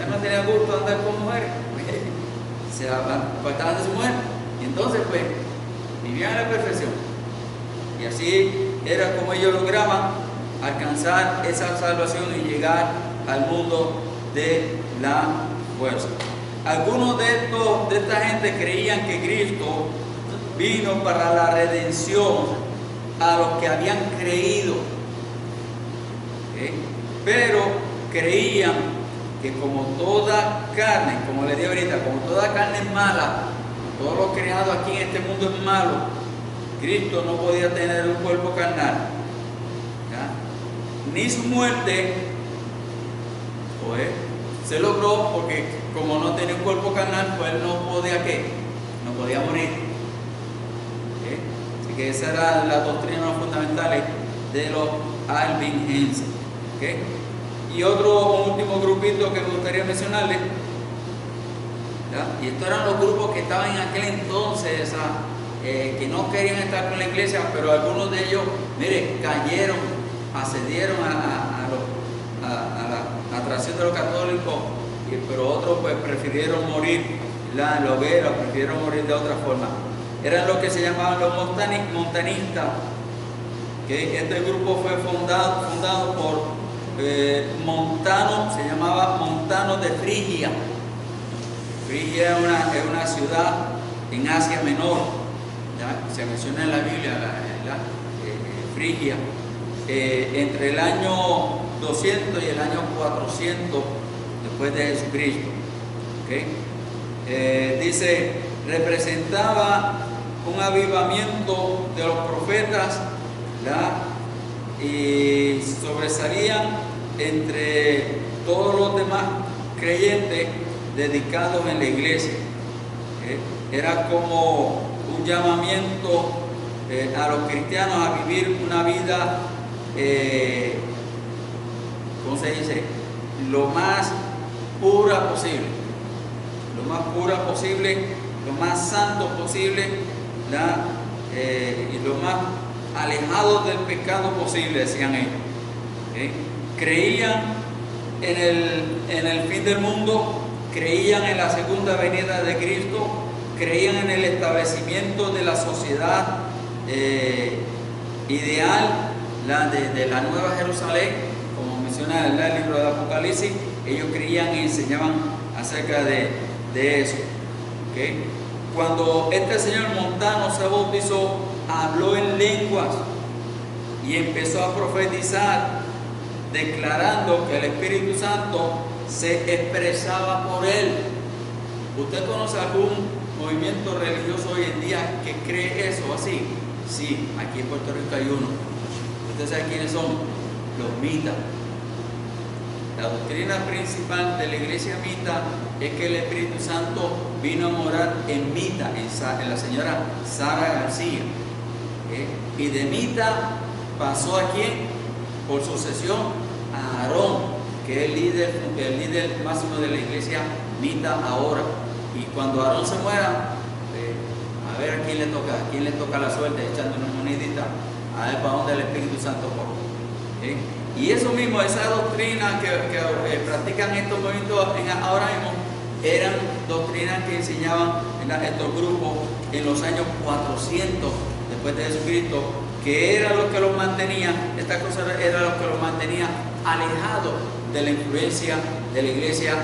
no tenía gusto de andar con mujeres, se apartaban de su mujer y entonces pues vivían en la perfección, y así era como ellos lograban alcanzar esa salvación y llegar al mundo de la fuerza. Algunos de esta gente creían que Cristo vino para la redención a los que habían creído, ¿okay? Pero creían que como toda carne, como les dije ahorita, como toda carne es mala, todo lo creado aquí en este mundo es malo, Cristo no podía tener un cuerpo carnal, ¿ya? Ni su muerte pues se logró, porque como no tenía un cuerpo carnal, pues él no podía ¿qué? No podía morir. ¿Okay? Así que esa era la doctrina fundamental de los albigenses. ¿Okay? Y un último grupito que me gustaría mencionarles, ¿ya? Y estos eran los grupos que estaban en aquel entonces, que no querían estar con la iglesia, pero algunos de ellos, mire, cayeron, accedieron a la atracción de los católicos, pero otros pues prefirieron morir en la hoguera, prefirieron morir de otra forma. Eran los que se llamaban los montanistas, que este grupo fue fundado por Montano, se llamaba Montano de Frigia. Frigia es una ciudad en Asia Menor, ¿ya? Se menciona en la Biblia, Frigia, entre el año 200 y el año 400 después de Jesucristo. ¿Okay? Dice, representaba un avivamiento de los profetas, ¿verdad? Y sobresalían entre todos los demás creyentes dedicados en la iglesia. Era como un llamamiento a los cristianos a vivir una vida, ¿cómo se dice?, lo más pura posible, lo más pura posible, lo más santo posible, y lo más alejado del pecado posible, decían ellos. Creían en el fin del mundo, creían en la segunda venida de Cristo, creían en el establecimiento de la sociedad ideal, de la Nueva Jerusalén, como menciona el libro de Apocalipsis. Ellos creían y enseñaban acerca de eso. Cuando este señor Montano se bautizó, habló en lenguas y empezó a profetizar, declarando que el Espíritu Santo se expresaba por él. ¿Usted conoce algún movimiento religioso hoy en día que cree eso así? Sí, aquí en Puerto Rico hay uno. ¿Usted sabe quiénes son? Los mitas. La doctrina principal de la iglesia mita es que el Espíritu Santo vino a morar en Mita, en la señora Sara García. Y de Mita pasó a quién? Por sucesión a Aarón, que es el líder máximo de la iglesia mita ahora. Y cuando Aarón se muera, a ver a quién le toca la suerte, echando una monedita, a ver para dónde el Espíritu Santo corre. Y eso mismo, esa doctrina que practican estos movimientos ahora mismo, eran doctrinas que enseñaban estos grupos en los años 400 después de Jesucristo, que era lo que los mantenía, esta cosa era lo que los mantenía alejados de la influencia de la iglesia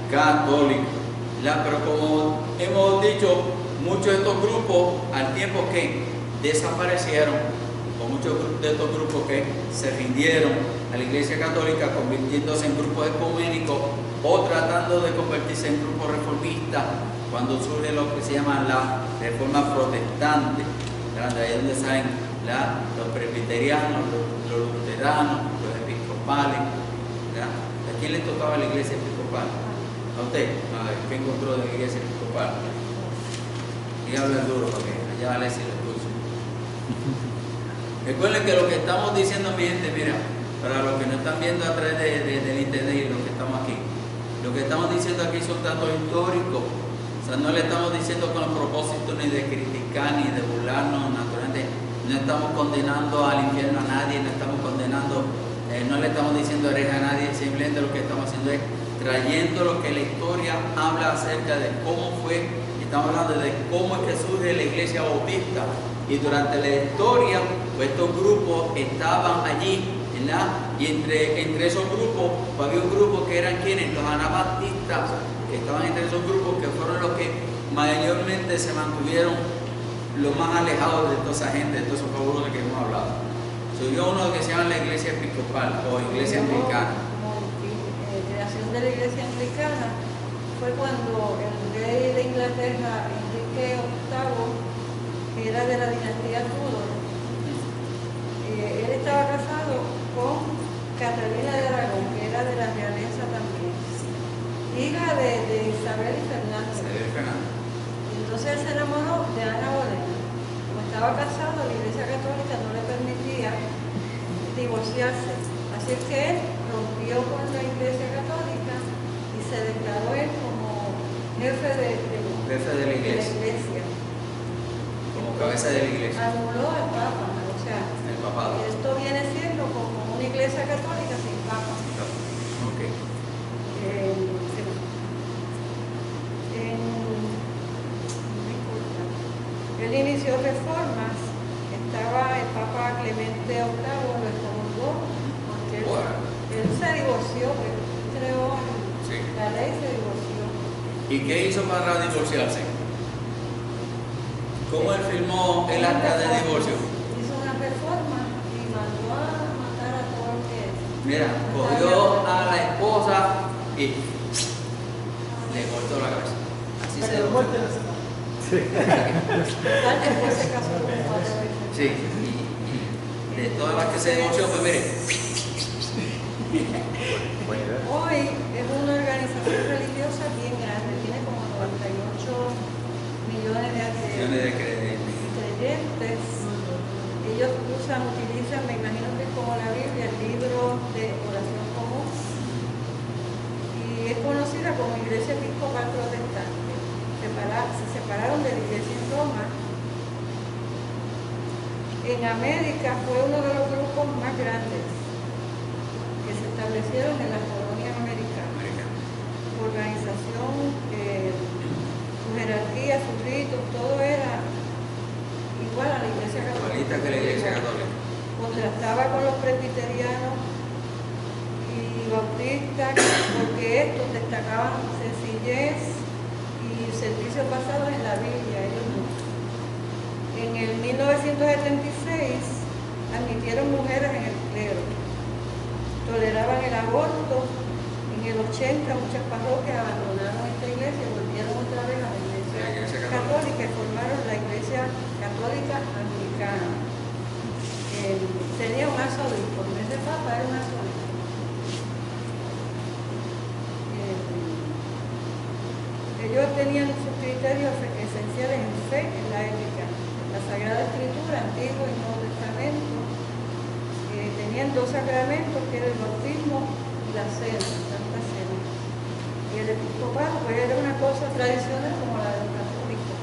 católica. Pero como hemos dicho, muchos de estos grupos al tiempo que desaparecieron, o muchos de estos grupos que se rindieron a la iglesia católica, convirtiéndose en grupos ecuménicos o tratando de convertirse en grupos reformistas, cuando surge lo que se llama la reforma protestante, de ahí donde salen los presbiterianos, los luteranos, los episcopales. ¿A quién le tocaba la iglesia episcopal? A usted. A ver, ¿qué encontró de la iglesia episcopal? Y habla duro para que allá Alessi lo escuche. Recuerden que lo que estamos diciendo, mi gente, mira, para los que no están viendo a través del internet y los que estamos aquí, lo que estamos diciendo aquí son datos históricos. O sea, no le estamos diciendo con el propósito ni de criticar ni de burlarnos, naturalmente. No estamos condenando al infierno a nadie, no estamos condenando, no le estamos diciendo hereje a nadie, simplemente lo que estamos haciendo es trayendo lo que la historia habla acerca de cómo fue. Estamos hablando de cómo es que surge la iglesia bautista, y durante la historia pues estos grupos estaban allí, ¿verdad? Y entre esos grupos pues había un grupo que eran quienes, los anabaptistas, que estaban entre esos grupos, que fueron los que mayormente se mantuvieron lo más alejados de toda esa gente, de todos esos fabulosos que hemos hablado. Surgió uno que se llama la iglesia episcopal o iglesia anglicana. Creación de la iglesia anglicana fue cuando el rey de Inglaterra, Enrique VIII, que era de la dinastía Tudor, él estaba casado con Catalina de Aragón, que era de la realeza también, hija de Isabel y Fernando. Entonces él se enamoró de Ana Bolena. Como estaba casado, la iglesia católica no le permitía divorciarse. Así es que él rompió con la iglesia católica y se declaró él como jefe de la iglesia. Como cabeza de la iglesia. Anuló al Papa, o sea, el papado. Esto viene siendo como una iglesia católica sin Papa. Okay. Él inició reformas, estaba el Papa Clemente VIII, lo excomulgó, porque él se divorció, pero creó la ley, se divorció. ¿Y qué hizo para divorciarse? ¿Cómo él firmó el acta de divorcio? Hizo una reforma y mandó a matar a todo el que... Mira, cogió a la esposa y le cortó la cabeza. Así se divorció. Después se casó con 4 veces. Sí, y de todas las que se divorció, pues mire, Puede. Hoy es una organización religiosa bien grande, tiene como 98 millones de creyentes. Ellos utilizan, me imagino que es como la Biblia, el libro de oración común. Y es conocida como Iglesia Episcopal Protestante. Se separaron de la iglesia en Roma. En América fue uno de los grupos más grandes que se establecieron en las colonias americanas. Su organización, su jerarquía, sus ritos, todo era igual a la iglesia católica. Igualita que la iglesia católica. Contrastaba con los presbiterianos y bautistas, porque estos destacaban sencillez y servicios basados en la Biblia. Ellos no. En el 1976 admitieron mujeres en el clero, toleraban el aborto. En el 80 muchas parroquias abandonaron esta iglesia y volvieron otra vez a la iglesia católica y formaron la iglesia católica anglicana. Tenía un arzobispo, en vez de papa era un arzobispo. Ellos tenían sus criterios esenciales en fe, en la ética, la Sagrada Escritura, Antiguo y Nuevo Testamento. Tenían dos sacramentos, que era el bautismo y la cena, Santa Cena. Y el episcopado pues era una cosa tradicional como la de los católicos,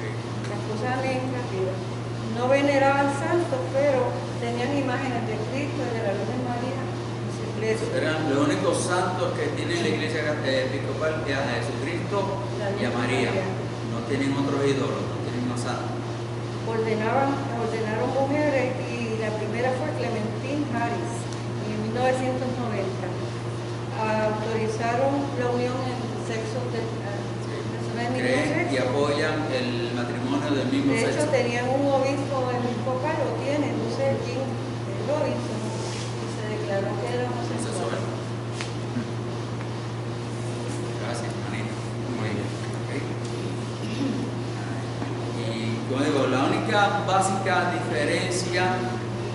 las cosas administrativas. No veneraban santos, pero tenían imágenes de Cristo y de la Virgen María en su iglesia. Eran los únicos santos que tiene la iglesia episcopal, que a Jesucristo y a María. No tienen otros ídolos, no tienen más santos. Ordenaron mujeres y la primera fue Clementine Harris en 1990. Autorizaron la unión en sexos de personas del mismo Creen y sexo. apoyan el matrimonio del mismo De hecho, sexo. tenían un obispo episcopal, lo tienen, no sé, Jim Robinson, y se declaró que era homosexual. Gracias, Manita. Muy bien. Okay. Y como digo, la única básica diferencia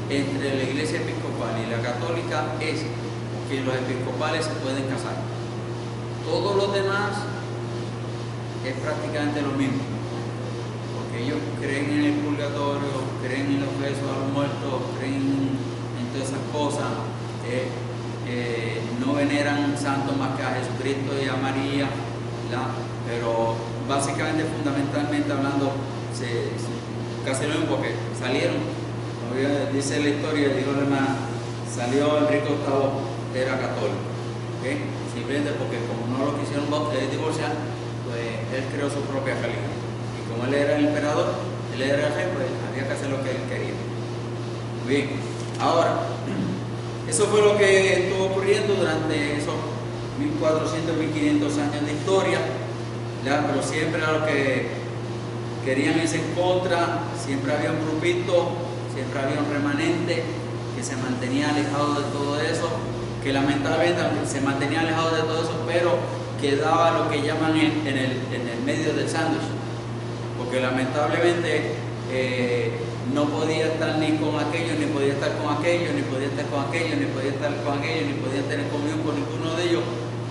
entre la iglesia episcopal y la católica es que los episcopales se pueden casar. Todos los demás es prácticamente lo mismo, porque ellos creen en el purgatorio, creen en los besos a los muertos, creen en todas esas cosas, no veneran santos más que a Jesucristo y a María, ¿verdad? Pero básicamente, fundamentalmente hablando, casi lo mismo, porque salieron, dice la historia, dijo la hermana, salió Enrique VIII, era católico, ¿okay? Simplemente porque como no lo quisieron divorciar, pues él creó su propia religión. Y como él era el emperador, él era el rey, pues había que hacer lo que él quería. Bien, ahora, eso fue lo que estuvo ocurriendo durante esos 1400, 1500 años de historia, ¿ya? Pero siempre a los que querían irse en contra, siempre había un grupito, siempre había un remanente que se mantenía alejado de todo eso, que lamentablemente se mantenía alejado de todo eso, pero quedaba lo que llaman en el medio del sándwich, porque lamentablemente no podía estar ni con aquello, ni podía estar con aquello, ni podía estar con aquello, ni podía estar con aquello, ni podía tener comunión con ninguno de ellos,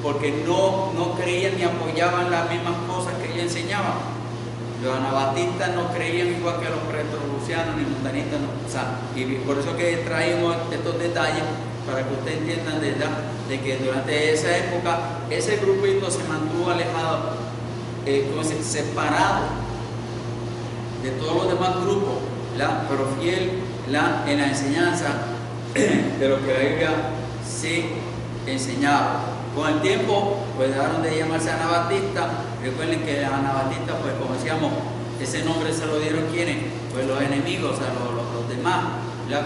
porque no creían ni apoyaban las mismas cosas que ellos enseñaban. Los anabatistas no creían igual que los pretrolucianos ni montanistas, no. O sea, y por eso que traímos estos detalles para que ustedes entiendan de que durante esa época ese grupito se mantuvo alejado, separado de todos los demás grupos, pero fiel en la enseñanza de lo que la Biblia sí enseñaba. Con el tiempo, pues dejaron de llamarse anabatistas. Recuerden que anabatistas, pues como decíamos, ese nombre se lo dieron ¿quiénes? Pues los enemigos, o sea, los demás.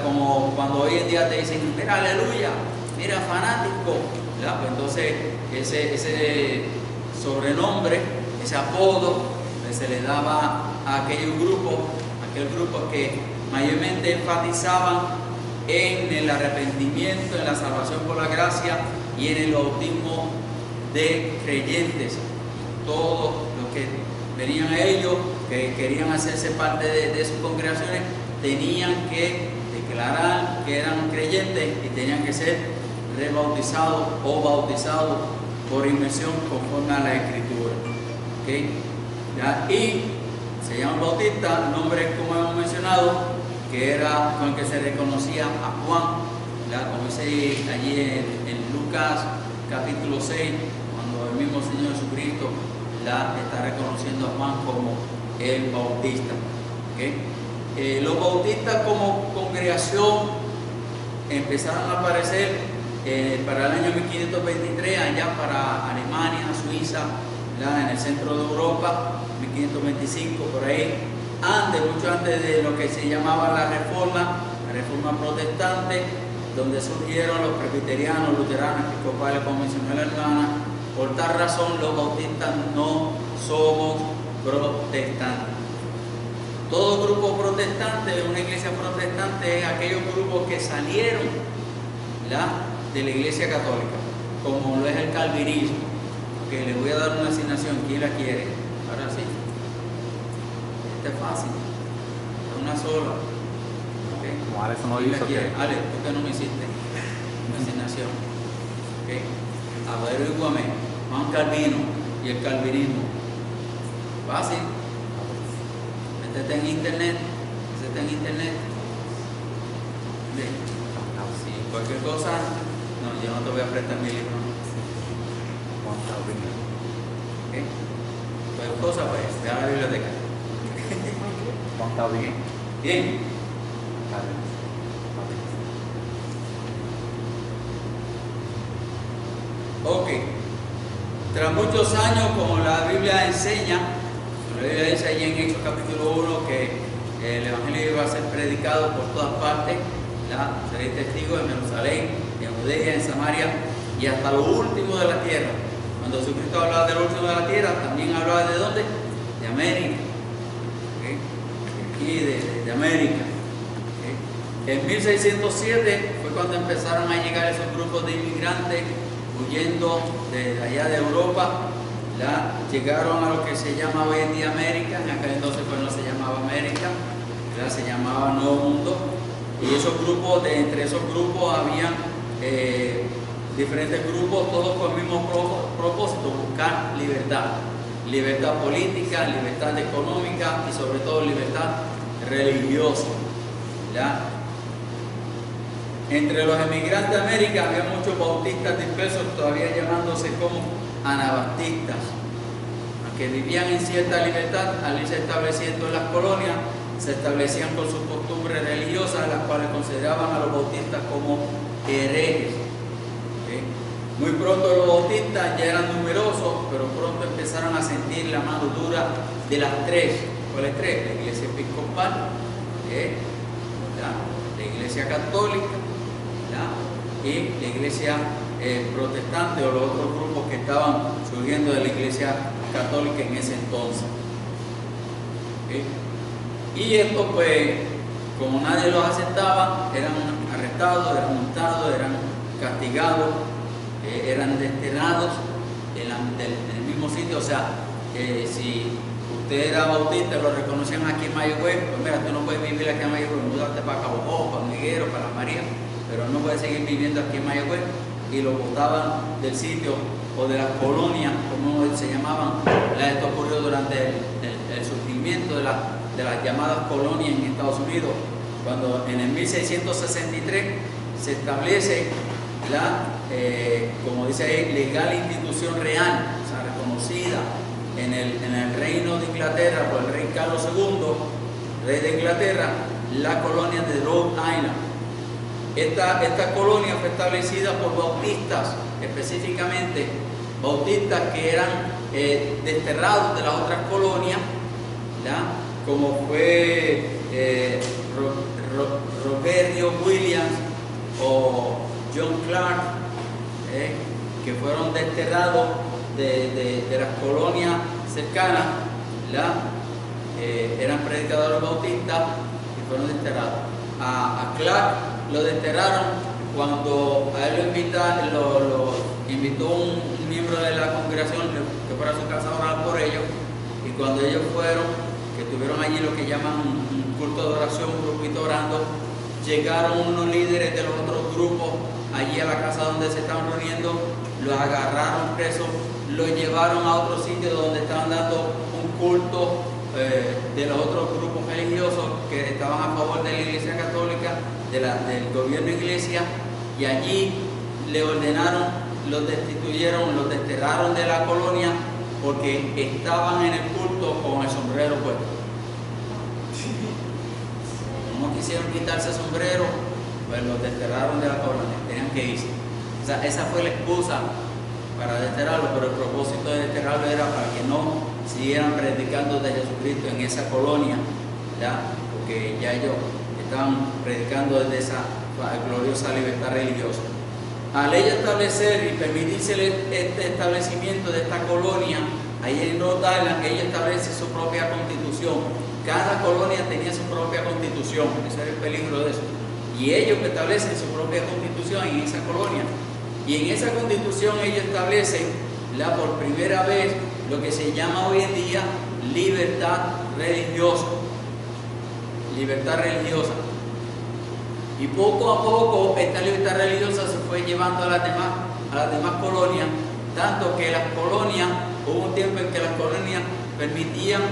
Como cuando hoy en día te dicen, mira, aleluya, mira, fanático, ¿verdad? Pues entonces ese sobrenombre, ese apodo, pues se le daba a aquel grupo que mayormente enfatizaban en el arrepentimiento, en la salvación por la gracia y en el bautismo de creyentes. Todos los que venían a ellos, que querían hacerse parte de sus congregaciones, tenían que declarar que eran creyentes y tenían que ser rebautizados o bautizados por inmersión conforme a la Escritura. ¿Okay? ¿Ya? Y se llaman bautistas, nombres como hemos mencionado, que era con el que se reconocía a Juan, ¿ya? Como dice allí en Lucas capítulo 6, cuando el mismo Señor Jesucristo está reconociendo a Juan como el Bautista. ¿Okay? Los bautistas como congregación empezaron a aparecer para el año 1523 allá para Alemania, Suiza, en el centro de Europa, 1525 por ahí, mucho antes de lo que se llamaba la Reforma protestante, donde surgieron los presbiterianos, luteranos, episcopales, como mencionó la hermana. Por tal razón los bautistas no somos protestantes. Todo grupo protestante, una iglesia protestante, es aquellos grupos que salieron de la iglesia católica, como lo es el calvinismo, que les voy a dar una asignación, ¿quién la quiere? Ahora sí. Esta es fácil, es una sola. ¿Okay? Como Alex no ¿Quién la hizo quiere? que... Alex, ¿por qué no me hiciste una asignación? ¿Okay? Averíguame, Juan Calvino y el calvinismo. Fácil. Métete en internet. Bien. Si cualquier cosa, no, yo no te voy a prestar mi libro. Juan Calvino. ¿Okay? Cualquier cosa, pues, ve a la biblioteca. Juan Calvino. Bien. Ok. Tras muchos años, como la Biblia enseña, la Biblia dice allí en Hechos capítulo 1 que el Evangelio iba a ser predicado por todas partes, seréis testigos en Jerusalén, en Judea, en Samaria y hasta lo último de la tierra. Cuando Jesucristo hablaba de lo último de la tierra, también hablaba de dónde? De América. ¿Okay? Aquí de América. ¿Okay? En 1607 fue cuando empezaron a llegar esos grupos de inmigrantes huyendo de allá de Europa. Llegaron a lo que se llama hoy en día América. En aquel entonces pues no se llamaba América, se llamaba Nuevo Mundo. Y esos grupos, entre esos grupos habían diferentes grupos, todos con el mismo propósito: buscar libertad. Libertad política, libertad económica y sobre todo libertad religiosa. Entre los emigrantes de América había muchos bautistas dispersos, todavía llamándose como anabaptistas, que vivían en cierta libertad al irse estableciendo en las colonias. Se establecían con sus costumbres religiosas, las cuales consideraban a los bautistas como herejes. ¿Okay? Muy pronto los bautistas ya eran numerosos, pero pronto empezaron a sentir la mano dura de las tres. ¿Cuáles tres? La iglesia episcopal, la iglesia católica y la iglesia protestante, o los otros grupos que estaban surgiendo de la iglesia católica en ese entonces. ¿Okay? Y estos, pues, como nadie los aceptaba, eran arrestados, eran multados, eran castigados, eran desterrados del mismo sitio. O sea, si usted era bautista, lo reconocían aquí en Mayagüez, pues mira, tú no puedes vivir aquí en Mayagüez, mudarte para Cabo Rojo, para Miguero, para Las Marías, pero no puedes seguir viviendo aquí en Mayagüez. Y lo botaban del sitio o de las colonias, como se llamaban. Esto ocurrió durante el surgimiento de las llamadas colonias en Estados Unidos, cuando en el 1663 se establece como dice ahí, legal institución real, o sea, reconocida en el reino de Inglaterra por el rey Carlos II, rey de Inglaterra, la colonia de Rhode Island. Esta colonia fue establecida por bautistas, específicamente bautistas que eran desterrados de las otras colonias, como fue Rogerio Williams o John Clark, que fueron desterrados de las colonias cercanas, eran predicadores bautistas y fueron desterrados. A Clark lo desterraron cuando a él lo invitó un miembro de la congregación que fuera a su casa a orar por ellos, y cuando ellos fueron, que tuvieron allí lo que llaman un culto de oración, un grupito orando, llegaron unos líderes de los otros grupos allí a la casa donde se estaban reuniendo, los agarraron presos, los llevaron a otro sitio donde estaban dando un culto de los otros grupos religiosos que estaban a favor de la Iglesia Católica, del gobierno de Iglesia, y allí le ordenaron, los destituyeron, los desterraron de la colonia porque estaban en el culto con el sombrero puesto. No quisieron quitarse el sombrero, pues los desterraron de la colonia, tenían que irse. O sea, esa fue la excusa para desterrarlo, pero el propósito de desterrarlo era para que no siguieran predicando de Jesucristo en esa colonia, ¿ya? Porque ya ellos estaban predicando desde esa gloriosa libertad religiosa. Al ella establecer y permitirse este establecimiento de esta colonia, ahí en Rhode Island, ella establece su propia constitución. Cada colonia tenía su propia constitución, ese era el peligro de eso. Y ellos establecen su propia constitución en esa colonia. Y en esa constitución ellos establecen por primera vez lo que se llama hoy en día libertad religiosa. Libertad religiosa. Y poco a poco esta libertad religiosa se fue llevando a las demás colonias, tanto que las colonias, hubo un tiempo en que las colonias permitían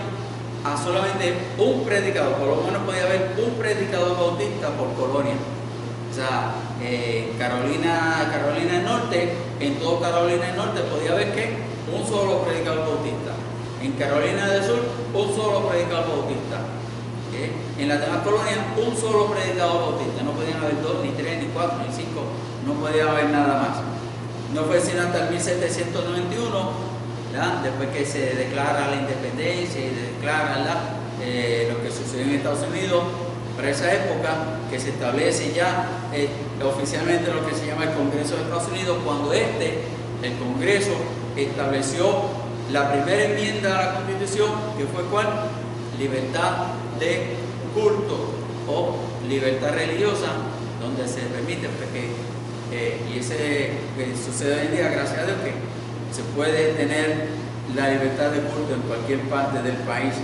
a solamente un predicador, por lo menos podía haber un predicador bautista por colonia. O sea, Carolina del Norte, en todo Carolina del Norte podía haber un solo predicador bautista. En Carolina del Sur, un solo predicador bautista. En las demás colonias, un solo predicador bautista. No podían haber 2, ni 3, ni 4, ni 5. No podía haber nada más. No fue sino hasta el 1791, ¿verdad? Después que se declara la independencia y declara lo que sucedió en Estados Unidos. Para esa época que se establece ya oficialmente lo que se llama el Congreso de Estados Unidos, cuando el Congreso estableció la primera enmienda a la Constitución, que fue ¿cuál? Libertad de culto o libertad religiosa, donde se permite y ese que sucede hoy en día, gracias a Dios, que se puede tener la libertad de culto en cualquier parte del país,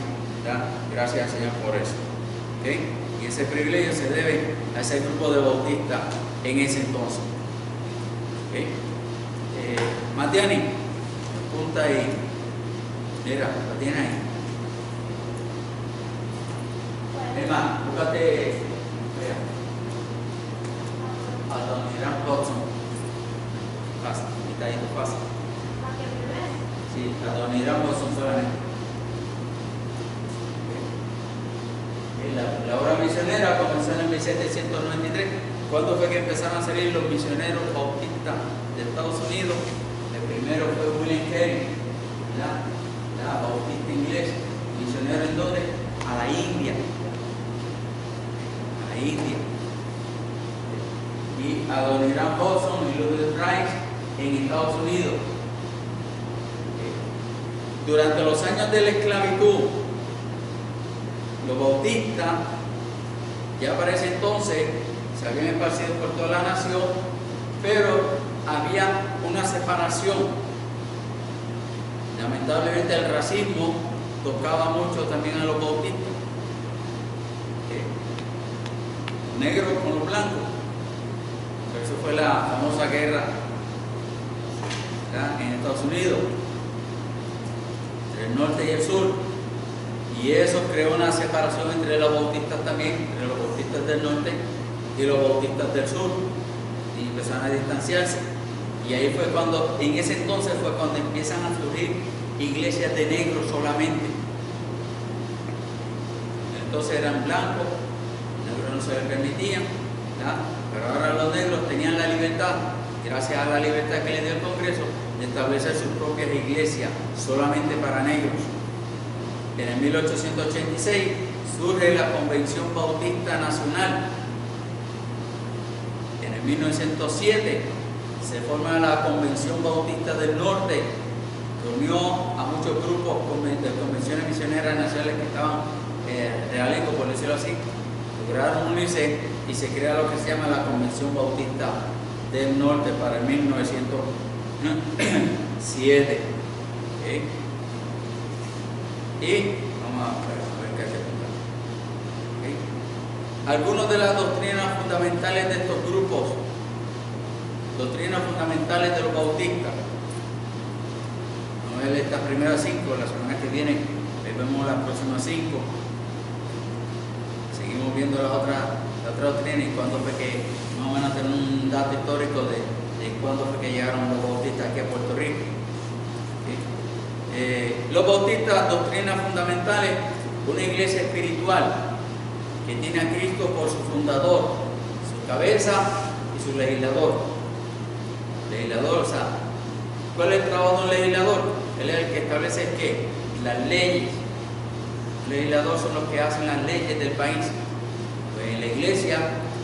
¿verdad? Gracias al Señor por eso. ¿Okay? Y ese privilegio se debe a ese grupo de bautistas en ese entonces. ¿Okay? Matiani, apunta ahí. Mira, la tienes ahí. Hermano, búscate. Mira. Adoniram Hudson. Pasa, está ahí tu pasa. Sí, Adoniram Hudson solamente. La obra misionera comenzó en el 1793. ¿Cuándo fue que empezaron a salir los misioneros bautistas de Estados Unidos? El primero fue William Carey, la bautista inglés, misionero en donde? A la India. A la India. Y Adoniram Hudson y Louis Rice en Estados Unidos. Durante los años de la esclavitud, los bautistas, ya para ese entonces, se habían esparcido por toda la nación, pero había una separación. Lamentablemente el racismo tocaba mucho también a los bautistas. Negros con los blancos. Eso fue la famosa guerra, ¿verdad?, en Estados Unidos, entre el norte y el sur. Y eso creó una separación entre los bautistas también, entre los bautistas del norte y los bautistas del sur. Y empezaron a distanciarse. Y ahí fue cuando, en ese entonces fue cuando empiezan a surgir iglesias de negros solamente. Entonces eran blancos, negros no se les permitían, ¿verdad? Pero ahora los negros tenían la libertad, gracias a la libertad que les dio el Congreso, de establecer sus propias iglesias solamente para negros. En el 1886 surge la Convención Bautista Nacional. En el 1907 se forma la Convención Bautista del Norte, que unió a muchos grupos de convenciones misioneras nacionales que estaban realengo, por decirlo así. Lograron unirse y se crea lo que se llama la Convención Bautista del Norte para el 1907. ¿Okay? Y vamos a ver qué hay que contar. ¿Okay? Algunas de las doctrinas fundamentales de estos grupos doctrinas fundamentales de los bautistas. Vamos a ver estas primeras 5, la semana que viene vemos las próximas 5. Seguimos viendo la otra doctrina y cuándo fue que más o menos tener un dato histórico de cuándo fue que llegaron los bautistas aquí a Puerto Rico. Los bautistas, doctrinas fundamentales, una iglesia espiritual que tiene a Cristo por su fundador, su cabeza y su legislador. Legislador, o sea, ¿cuál es el trabajo de un legislador? Él es el que establece ¿qué? Las leyes. Los legisladores son los que hacen las leyes del país. Pues en la iglesia,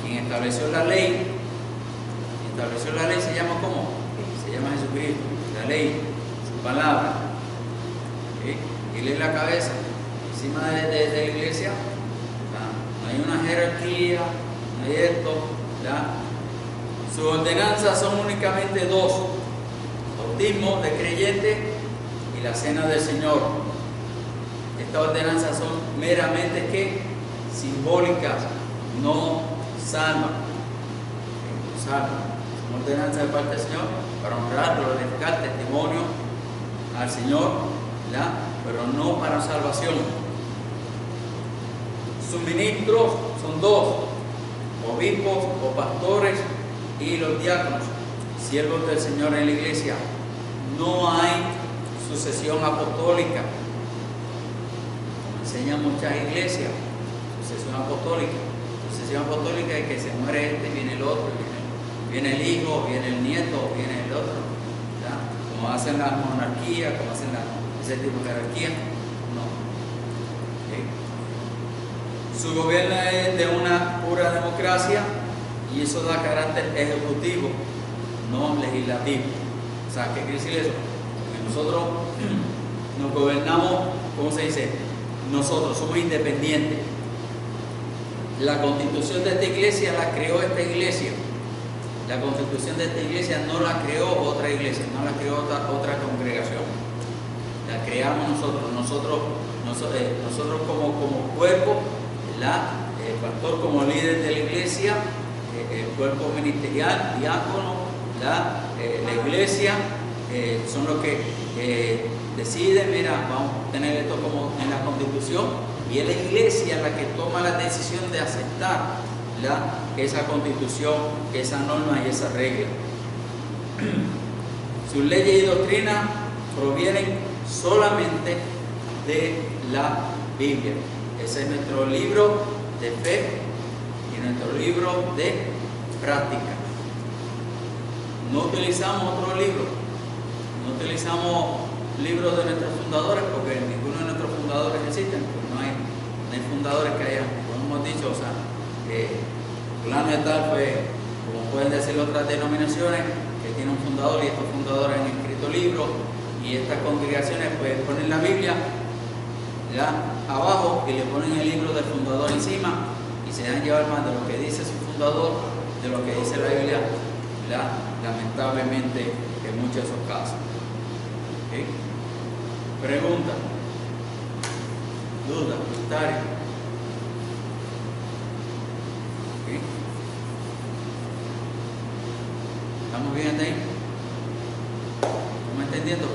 quien estableció la ley se llama ¿cómo? Se llama Jesucristo, la ley, su palabra. ¿Sí? Él es la cabeza. Encima de la iglesia, no hay una jerarquía, no hay esto, ¿verdad? Sus ordenanzas son únicamente 2: bautismo de creyente y la cena del Señor. Estas ordenanzas son meramente ¿qué? Simbólicas, no salvan. No salvan. Son ordenanzas de parte del Señor para honrar, glorificar, testimonio al Señor, ¿verdad? Pero no para salvación. Sus ministros son 2: obispos o pastores y los diáconos, siervos del Señor en la iglesia. No hay sucesión apostólica, como enseñan muchas iglesias. Sucesión apostólica. Sucesión apostólica es que se muere este, viene el otro, viene el hijo, viene el nieto, viene el otro, ¿verdad? Como hacen las monarquías, como hacen ese tipo de jerarquía. No. ¿Okay? Su gobierno es de una pura democracia y eso da carácter ejecutivo, no legislativo. O sea, ¿qué quiere decir eso? Que nosotros nos gobernamos, ¿cómo se dice? Nosotros somos independientes. La constitución de esta iglesia la creó esta iglesia. La constitución de esta iglesia no la creó otra iglesia, no la creó otra congregación. La creamos nosotros. Nosotros como cuerpo, el pastor como líder de la iglesia, el cuerpo ministerial, diácono, la iglesia, son los que deciden, mira, vamos a tener esto como en la constitución, y es la iglesia la que toma la decisión de aceptar esa constitución, esa norma y esa regla. Sus leyes y doctrinas provienen solamente de la Biblia. Ese es nuestro libro de fe y nuestro libro de práctica. No utilizamos otro libro, no utilizamos libros de nuestros fundadores, porque ninguno de nuestros fundadores existen, pues no hay fundadores que hayan, como hemos dicho, o sea, fulano de tal, pues, como pueden decir otras denominaciones, que tiene un fundador y estos fundadores han escrito libros, y estas congregaciones pues ponen la Biblia ya abajo y le ponen el libro del fundador encima y se dejan llevar más de lo que dice su fundador, de lo que dice la Biblia, lamentablemente en muchos de esos casos. ¿Okay? Pregunta, duda, comentario. ¿Okay? ¿Estamos bien hasta ahí? ¿Estamos entendiendo?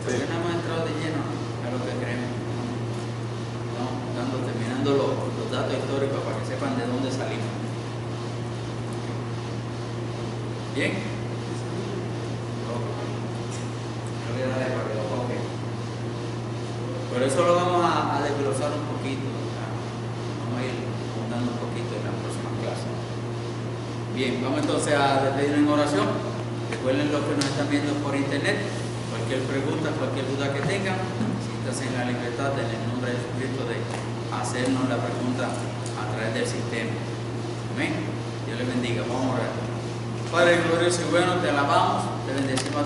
Todavía no hemos entrado de lleno a lo que creemos. Estamos terminando los datos históricos para que sepan de dónde salimos. ¿Bien? Por eso lo vamos a desglosar un poquito. Vamos a ir contando un poquito en la próxima clase. Bien, vamos entonces a despedirnos en oración. Recuerden los que nos están viendo por internet. Cualquier pregunta, cualquier duda que tengan, siéntanse en la libertad en el nombre de Jesucristo de hacernos la pregunta a través del sistema. Amén. Dios les bendiga. Vamos a orar. Padre glorioso y bueno, te alabamos, te bendecimos a ti.